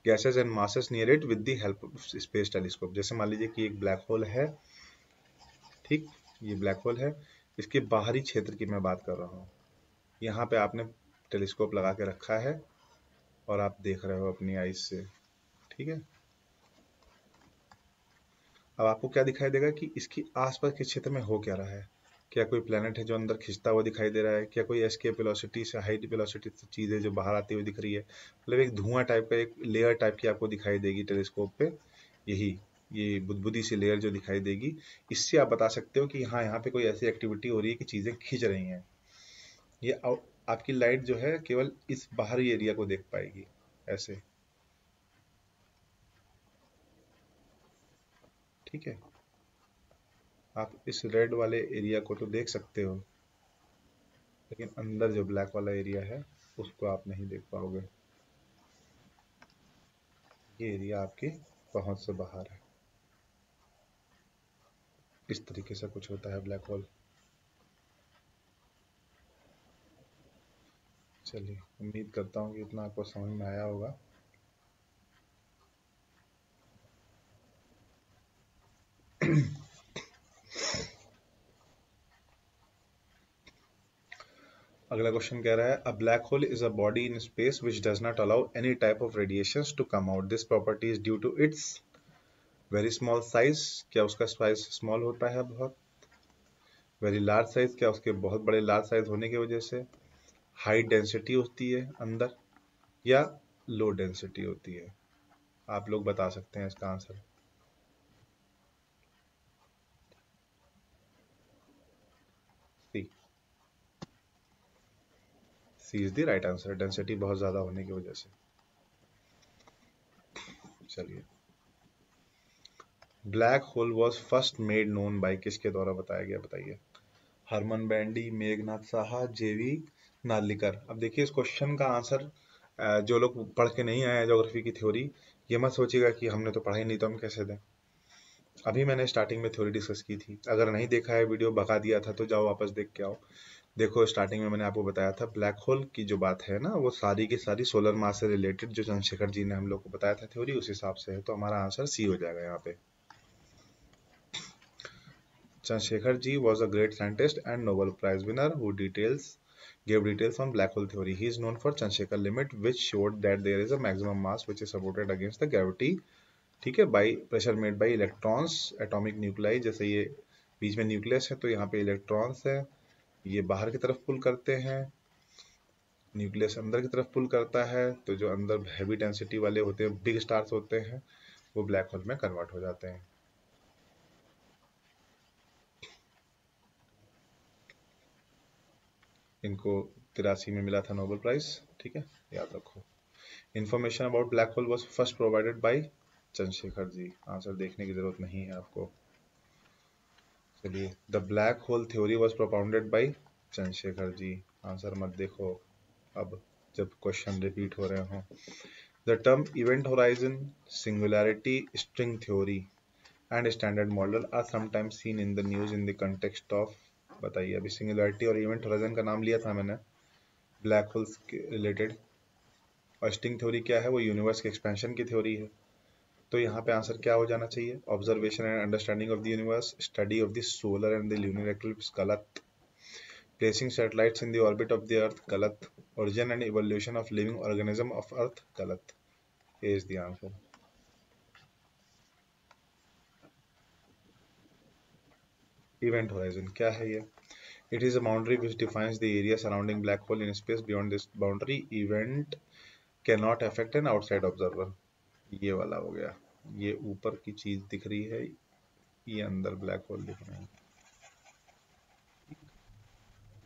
gases and masses near it with the help of space telescope। जैसे मान लीजिए कि एक ब्लैक होल है, ठीक, ये ब्लैक होल है, इसके बाहरी क्षेत्र की मैं बात कर रहा हूँ। यहाँ पे आपने टेलीस्कोप लगा के रखा है और आप देख रहे हो अपनी आईज से। ठीक है, अब आपको क्या दिखाई देगा कि इसकी आसपास के क्षेत्र में हो क्या रहा है। क्या कोई प्लेनेट है जो अंदर खिंचता हुआ दिखाई दे रहा है, क्या कोई एस्केप वेलोसिटी से हाई वेलोसिटी से चीज़ है जो बाहर आती हुई दिख रही है। मतलब एक धुआं टाइप का, एक लेयर टाइप की आपको दिखाई देगी टेलीस्कोप पे। यही, ये बुदबुदी सी लेयर जो दिखाई देगी, इससे आप बता सकते हो कि हाँ यहाँ पे कोई ऐसी एक्टिविटी हो रही है कि चीज़ें खींच रही हैं। ये आपकी लाइट जो है केवल इस बाहरी एरिया को देख पाएगी ऐसे। ठीक है, आप इस रेड वाले एरिया को तो देख सकते हो, लेकिन अंदर जो ब्लैक वाला एरिया है उसको आप नहीं देख पाओगे। ये एरिया आपकी पहुंच से बाहर है। इस तरीके से कुछ होता है ब्लैक होल। चलिए, उम्मीद करता हूँ कि इतना आपको समझ में आया होगा। अगला क्वेश्चन कह रहा है, a black hole is a body in space which does not allow any type of radiations to come out. This property is due to its very small size. क्या उसका साइज स्मॉल होता है बहुत। वेरी लार्ज साइज, क्या उसके बहुत बड़े लार्ज साइज होने की वजह से। हाई डेंसिटी होती है अंदर, या लो डेंसिटी होती है। आप लोग बता सकते हैं इसका answer. C, C is the right answer, density बहुत ज्यादा होने की वजह से। चलिए, black hole was first made known by, किसके द्वारा बताया गया बताइए। हरमन बैंडी, मेघनाथ साहा, जेवी नार्लिकर। अब देखिए इस क्वेश्चन का आंसर, जो लोग पढ़ के नहीं आए हैं ज्योग्राफी की थ्योरी, ये मत सोचिएगा कि हमने तो पढ़ा ही नहीं तो हम कैसे दें। अभी मैंने स्टार्टिंग में थ्योरी डिस्कस की थी, अगर नहीं देखा है वीडियो भगा दिया था तो जाओ वापस देख के आओ। देखो स्टार्टिंग में मैंने आपको बताया था ब्लैक होल की जो बात है ना, वो सारी की सारी सोलर मास से रिलेटेड जो चंद्रशेखर जी ने हम लोग को बताया था थ्योरी, उस हिसाब से है। तो हमारा आंसर सी हो जाएगा यहाँ पे। Chandrasekhar ji was a great scientist and Nobel Prize winner who gave details on black hole theory. He is known for Chandrasekhar limit, which showed that there is a maximum mass which is supported against the gravity, ठीक है, by pressure made by electrons, atomic nuclei। जैसे ये बीच में न्यूक्लियस है तो यहाँ पे इलेक्ट्रॉन्स है, ये बाहर की तरफ पुल करते हैं, न्यूक्लियस अंदर की तरफ पुल करता है, तो जो अंदर हैवी डेंसिटी वाले होते हैं, बिग स्टार्स होते हैं, वो ब्लैक होल में कन्वर्ट हो जाते हैं। इनको 83 में मिला था नोबेल प्राइज। ठीक है, याद रखो। Information about black hole was first provided by Chandrasekhar ji. Answer देखने की जरूरत नहीं है आपको। चलिए, the black hole theory was propounded by Chandrasekhar ji. Answer मत देखो अब जब क्वेश्चन रिपीट हो रहे हो। The term event horizon, singularity, string theory and standard model are sometimes seen in the news in the context of. बताइए, अभी सिंगुलैरिटी और इवेंट होराइजन का नाम लिया था मैंने ब्लैक होल्स के रिलेटेड, और स्ट्रिंग थ्योरी क्या है? वो यूनिवर्स के एक्सपेंशन की थ्योरी है। तो यहाँ पे आंसर क्या हो जाना चाहिए? Observation and understanding of the universe, study of the solar and the lunar eclipse, गलत। Placing satellites in the orbit of the earth, गलत। Origin and evolution of living organism of earth, गलत। A is the answer. Event horizon क्या है ये? It is a boundary which defines the area surrounding black hole in space. Beyond this boundary event can not affect an outside observer. ये वाला हो गया। ये ऊपर की चीज दिख रही है, ये अंदर ब्लैक होल दिख रहे हैं।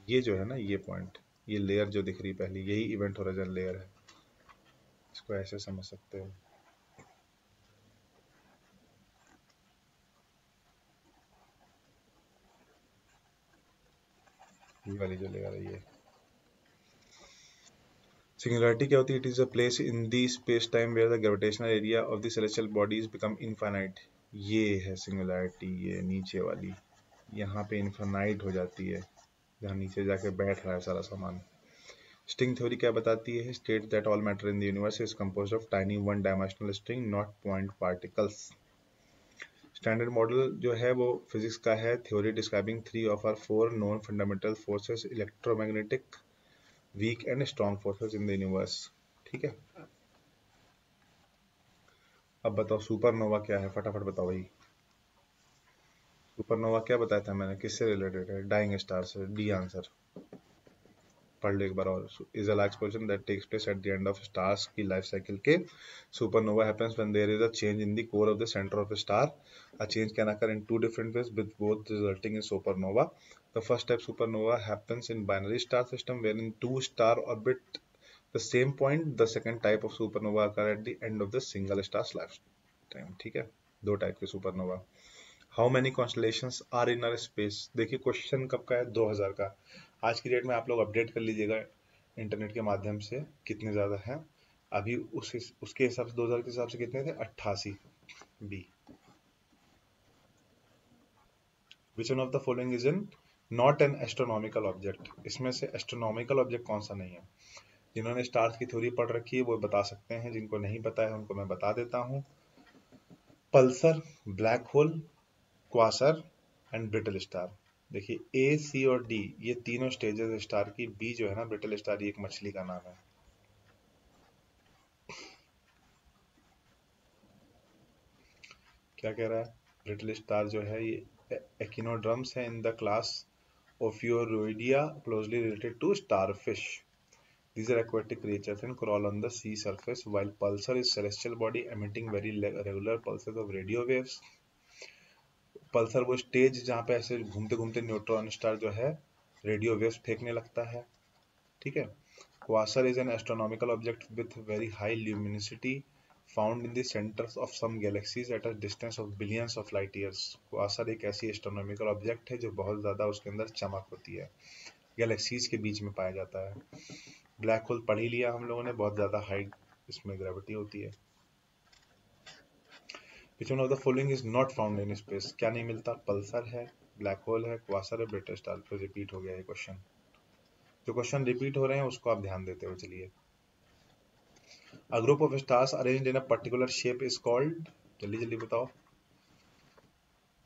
ये जो है ना, ये पॉइंट, ये लेयर जो दिख रही है पहली, यही इवेंट होराइजन लेयर है। इसको ऐसे समझ सकते हो। ये वाली जो लेयर है ये। सिंगुलैरिटी क्या होती है? It is a place in the space time where the gravitational area of the celestial bodies become infinite. ये है सिंगुलैरिटी, ये नीचे वाली, यहाँ पे इनफाइनाइट हो जाती है, जहाँ नीचे जाके बैठ रहा है सारा सामान। स्ट्रिंग थ्योरी क्या बताती है? State that all matter in the universe is composed of tiny one dimensional string, not point particles. Standard model जो है वो फिजिक्स का है, theory describing three of are four known fundamental forces, electromagnetic, weak and strong forces in the universe. ठीक है, अब बताओ सुपरनोवा क्या है? फटाफट बताओ भाई। सुपरनोवा क्या बताया था मैंने, किससे रिलेटेड है? डाइंग स्टार से। D answer. पढ़ लो एक बार और। Is a large explosion that takes place at the end of stars की लाइफ साइकिल के। Supernova happens when there is a change in the core of the centre of the star. A change can occur in two different ways, with both resulting in supernova. The first type supernova happens in binary star system, wherein two stars orbit the same point. The second type of supernova occur at the end of the single star's lifetime. ठीक है, दो टाइप के supernova. How many constellations are in our space? देखिए क्वेश्चन कब का है? 2000 का। आज की डेट में आप लोग अपडेट कर लीजिएगा इंटरनेट के माध्यम से कितने ज्यादा हैं। अभी उसके हिसाब से 2000 के हिसाब से कितने थे? 88। B. Which one of the following is in not an astronomical object? इसमें से एस्ट्रोनॉमिकल ऑब्जेक्ट कौन सा नहीं है? जिन्होंने स्टार्स की थ्योरी पढ़ रखी है वो बता सकते हैं, जिनको नहीं पता है उनको मैं बता देता हूँ। Pulsar, black hole, Quasar and brittle star. देखिए ए, सी और डी ये तीनों स्टेजेस स्टार की। बी जो है ना, ब्रिटल स्टार, ये एक मछली का नाम है। क्या कह रहा है? ब्रिटल स्टार जो है ये एकिनोड्रम्स है in the class ophiuroidea, closely related to starfish. These are aquatic creatures and crawl on the sea surface, while pulsar is celestial body emitting very regular pulses of radio waves. Pulsar वो स्टेज जहाँ पे ऐसे घूमते घूमते न्यूट्रॉन स्टार जो है रेडियो वेव्स फेंकने लगता है। ठीक है। Quasar is an astronomical object with very high luminosity found in the centres of some galaxies at a distance of billions of light years. Quasar एक ऐसी एस्ट्रोनॉमिकल ऑब्जेक्ट है जो बहुत ज्यादा उसके अंदर चमक होती है, गैलेक्सीज के बीच में पाया जाता है। ब्लैक होल पढ़ ही लिया हम लोगों ने, बहुत ज्यादा हाई इसमें ग्रेविटी होती है। Which one of the following is not found in space? क्या नहीं मिलता? पल्सर है, ब्लैक होल है, क्वासर है, ब्रिटिश स्टार। तो रिपीट हो गया ये क्वेश्चन। जो क्वेश्चन रिपीट हो रहे हैं उसको आप ध्यान देते हुए चलिए। A group of stars arranged in a particular shape is called, जल्दी जल्दी बताओ।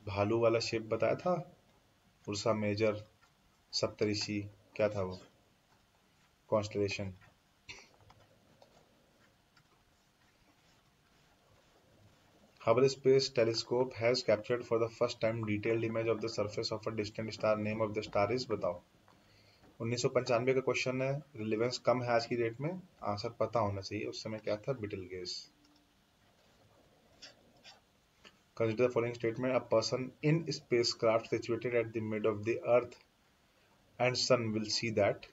भालू वाला शेप बताया था, उर्सा मेजर, सप्तऋषि, क्या था वो? Constellation. Hubble Space Telescope has captured for the first time detailed image of the surface of a distant star. Name of the star is, बताओ। 1995 का क्वेश्चन है, रिलेवेंस कम है आज की डेट में, आंसर पता होना चाहिए। उस समय क्या था? बिटलगेस। Consider the following statement: a person in spacecraft situated at the mid of the earth and sun will see that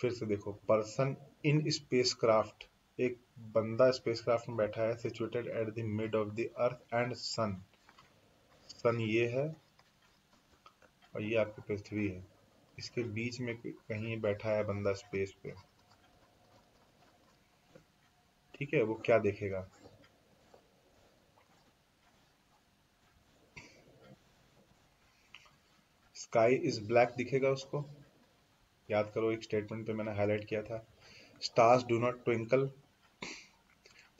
फिर से देखो, पर्सन इन स्पेसक्राफ्ट, एक बंदा स्पेसक्राफ्ट में बैठा है, situated at the mid of the earth and sun. Sun ये है और ये आपकी पृथ्वी है, इसके बीच में कहीं बैठा है बंदा स्पेस पे, ठीक है। वो क्या देखेगा? स्काई इज ब्लैक दिखेगा उसको। याद करो, एक स्टेटमेंट पे मैंने हाईलाइट किया था, stars do not twinkle,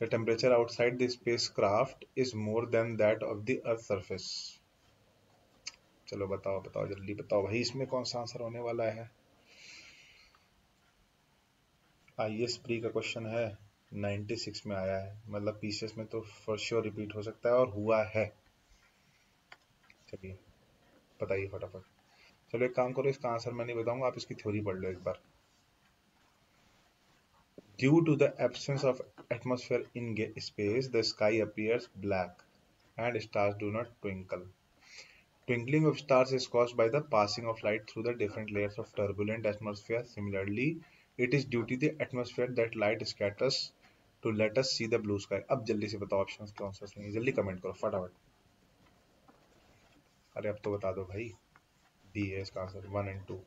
the temperature outside the spacecraft is more than that of the earth surface. चलो बताओ बताओ, जल्दी बताओ भाई, इसमें कौन सा आंसर होने वाला है? आईएएस प्री का क्वेश्चन है, 96 में आया है, मतलब पीसीएस में तो फॉर श्योर रिपीट हो सकता है और हुआ है। चलिए बताइए फटाफट। चलो एक काम करो, इसका आंसर मैं नहीं बताऊंगा, आप इसकी थ्योरी पढ़ लो एक बार। Due to the absence of atmosphere in space the sky appears black and stars do not twinkle. Twinkling of stars is caused by the passing of light through the different layers of turbulent atmosphere. Similarly, it is due to the atmosphere that light scatters to let us see the blue sky. अब जल्दी से बताओ ऑप्शंस के आंसर्स नहीं, जल्दी कमेंट करो फटाफट। अरे अब तो बता दो भाई, बी है इसका आंसर, 1 और 2।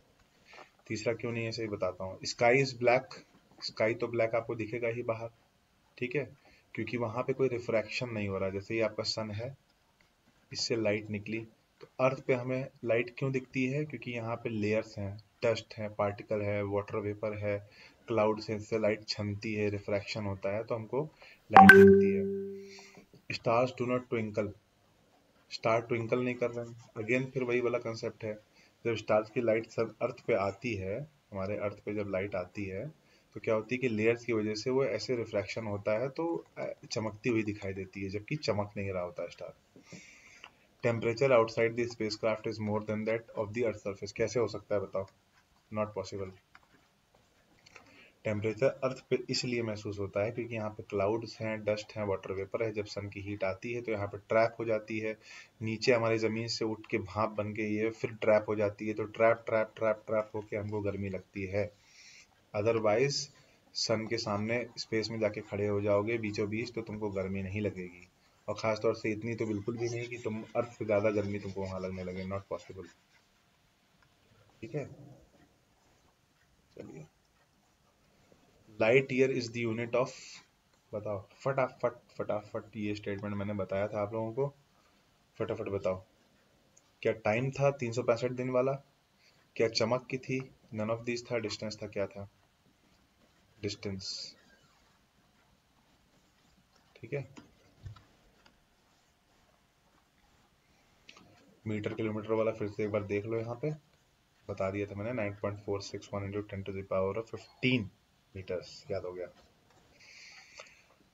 तीसरा क्यों नहीं है सही बताता हूँ। स्काई इज ब्लैक, स्काई तो ब्लैक आपको दिखेगा ही बाहर, ठीक है, क्योंकि वहां पे कोई रिफ्रैक्शन नहीं हो रहा। जैसे ही आपका सन है, इससे लाइट निकली, तो अर्थ पे हमें लाइट क्यों दिखती है? क्योंकि यहाँ पे लेयर्स हैं, डस्ट है, पार्टिकल है, वाटर वेपर है, क्लाउड से इससे लाइट छनती है, रिफ्रैक्शन होता है, तो हमको लाइट दिखती है। Stars do not twinkle, star twinkle नहीं कर रहे हैं, अगेन फिर वही वाला कंसेप्ट है। जब स्टार्स की लाइट सब अर्थ पे आती है, हमारे अर्थ पे जब लाइट आती है, तो क्या होती है कि लेयर्स की वजह से वो ऐसे रिफ्रैक्शन होता है, तो चमकती हुई दिखाई देती है, जबकि चमक नहीं रहा होता है star. Temperature outside the spacecraft is more than that of the earth surface, कैसे हो सकता है बताओ? Not possible. टेम्परेचर अर्थ पे इसलिए महसूस होता है क्योंकि यहाँ पे क्लाउड्स हैं, डस्ट हैं, वाटर वेपर है, जब सन की हीट आती है तो यहाँ पे ट्रैप हो जाती है, नीचे हमारी जमीन से उठ के भाप बन के ये फिर ट्रैप हो जाती है, तो ट्रैप ट्रैप ट्रैप ट्रैप होके हमको गर्मी लगती है। अदरवाइज सन के सामने स्पेस में जाके खड़े हो जाओगे बीचों बीच, तो तुमको गर्मी नहीं लगेगी, और खासतौर से इतनी तो बिल्कुल भी नहीं कि तुम अर्थ से ज्यादा गर्मी तुमको वहां लगने लगे, नॉट पॉसिबल, ठीक है। चलिए, light year is the unit of, बताओ फटाफट फटाफट, ये स्टेटमेंट मैंने बताया था आप लोगों को, फटाफट बताओ। क्या टाइम था 365 दिन वाला? क्या चमक की थी? नन ऑफ दिस था। डिस्टेंस था, क्या था? डिस्टेंस, ठीक है। मीटर किलोमीटर वाला फिर से एक बार देख लो, यहाँ पे बता दिया था मैंने, 9.461 इंटू 10⁻15 मीटर्स, याद हो गया।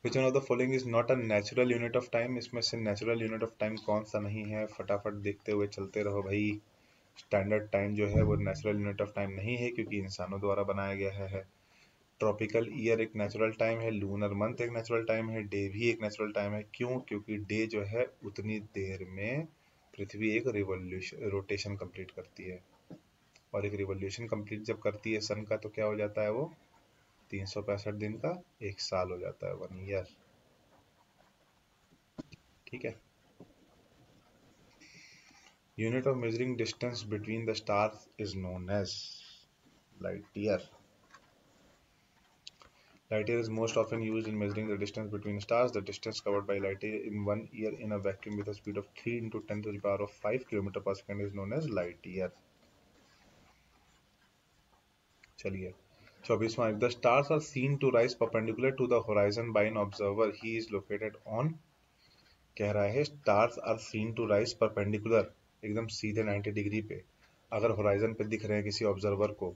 Which one of the following is not a natural unit of time? इसमें से नेचुरल यूनिट ऑफ टाइम कौन सा नहीं है? फटाफट देखते हुए चलते रहो भाई। स्टैंडर्ड टाइम जो है वो नेचुरल यूनिट ऑफ टाइम नहीं है, क्योंकि इंसानों द्वारा बनाया गया है। ट्रॉपिकल ईयर एक नेचुरल टाइम है, लूनर मंथ एक नेचुरल टाइम है, डे भी एक नेचुरल टाइम है। क्यों? क्योंकि डे जो है उतनी देर में पृथ्वी एक रिवॉल्यूशन रोटेशन कंप्लीट करती है, और एक रिवॉल्यूशन कंप्लीट जब करती है सन का, तो क्या हो जाता है वो? 365 दिन का 1 साल हो जाता है, 1 ईयर, ठीक है। Unit of measuring distance between the stars is known as light year. Light year is most often used in measuring the distance between stars. The distance covered by light year in 1 year in a vacuum with a speed of 3 into 10 to the power of 5 km per second is known as light year. चलिए 24वां, if the stars are seen to rise perpendicular to the horizon by an observer, he is located on, कह रहा है stars are seen to rise perpendicular, एकदम सीधे 90 डिग्री पे, अगर होराइजन पे दिख रहे हैं किसी ऑब्जर्वर को,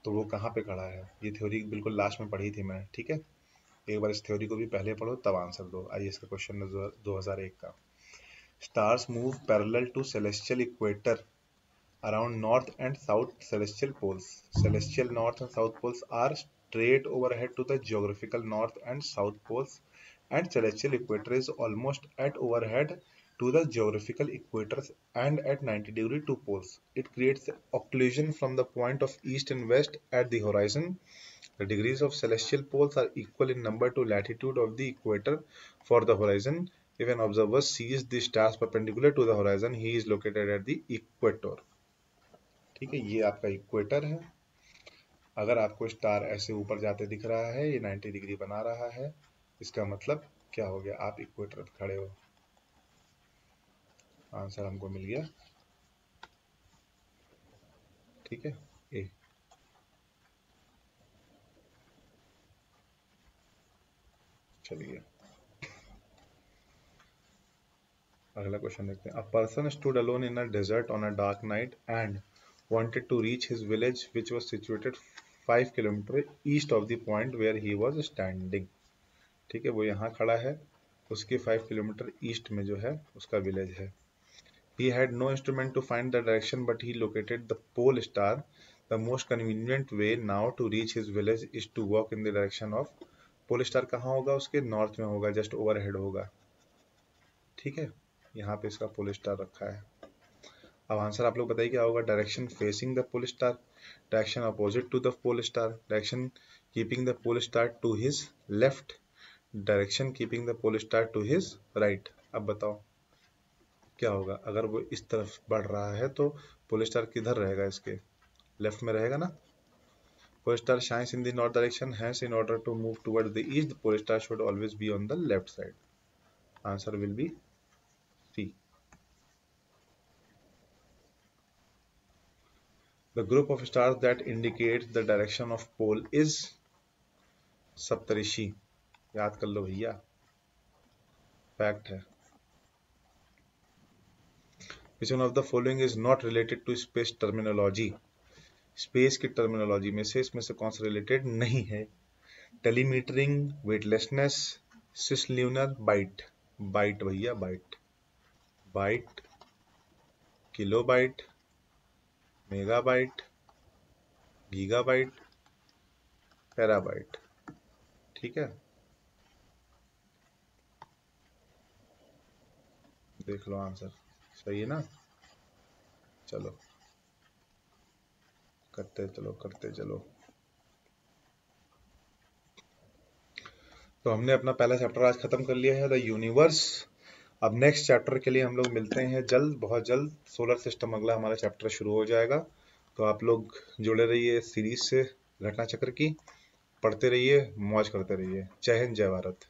तो वो कहाँ पे खड़ा है? ये थ्योरी बिल्कुल लास्ट में पढ़ी थी मैंने, ठीक है। एक बार इस थ्योरी को भी पहले पढ़ो तब आंसर दो। आइए इसका क्वेश्चन 2001 का। Stars move parallel to celestial equator around north and south celestial poles. Celestial north and south poles are straight overhead to the geographical north and south poles, and celestial equator is almost at overhead to the geographical equators and at 90 degree to poles. It creates occlusion from the point of east and west at the horizon. The degrees of celestial poles are equal in number to latitude of the equator for the horizon. If an observer sees the stars perpendicular to the horizon, he is located at the equator. ठीक है, ये आपका इक्वेटर है। अगर आपको स्टार ऐसे ऊपर जाते दिख रहा है, ये 90 डिग्री बना रहा है, इसका मतलब क्या हो गया, आप इक्वेटर पर खड़े हो। आंसर हमको मिल गया, ठीक है, ए। चलिए अगला क्वेश्चन देखते हैं। A person stood alone in a desert on a dark night and wanted to reach his village which was situated 5 kilometre east of the point where he was standing। ठीक है, वो यहाँ खड़ा है, उसके 5 किलोमीटर ईस्ट में जो है उसका विलेज है। He had no instrument to find the direction but he located the pole star. The most convenient way now to reach his village is to walk in the direction of pole star। कहाँ होगा, उसके नॉर्थ में होगा, जस्ट ओवरहेड होगा। ठीक है, यहाँ पे इसका पोल स्टार रखा है। अब आंसर आप लोग बताइए क्या होगा। Direction facing the pole star, direction opposite to the pole star, direction keeping the pole star to his left, direction keeping the pole star to his right. अब बताओ क्या होगा। अगर वो इस तरफ बढ़ रहा है तो पोल स्टार किधर रहेगा, इसके लेफ्ट में रहेगा ना। Pole star shines in the north direction, hence in order to move towards the east pole star should always be on the left side. Answer will be C. The group of stars that indicates the direction of pole is सप्तऋषि। याद कर लो भैया, फैक्ट है। Which one of the following is not related to space terminology? Space की टर्मिनोलॉजी में से इसमें से कौन सा रिलेटेड नहीं है। Telemetering, weightlessness, cislunar, byte. Byte भैया, byte. Byte, kilobyte, megabyte, gigabyte, terabyte. ठीक है, देख लो आंसर सही है ना। चलो करते चलो करते चलो। तो हमने अपना पहला चैप्टर आज खत्म कर लिया है, द यूनिवर्स। अब नेक्स्ट चैप्टर के लिए हम लोग मिलते हैं जल्द, बहुत जल्द। सोलर सिस्टम अगला हमारा चैप्टर शुरू हो जाएगा। तो आप लोग जुड़े रहिए सीरीज से, घटना चक्र की, पढ़ते रहिए, मौज करते रहिए। जय हिंद, जय भारत।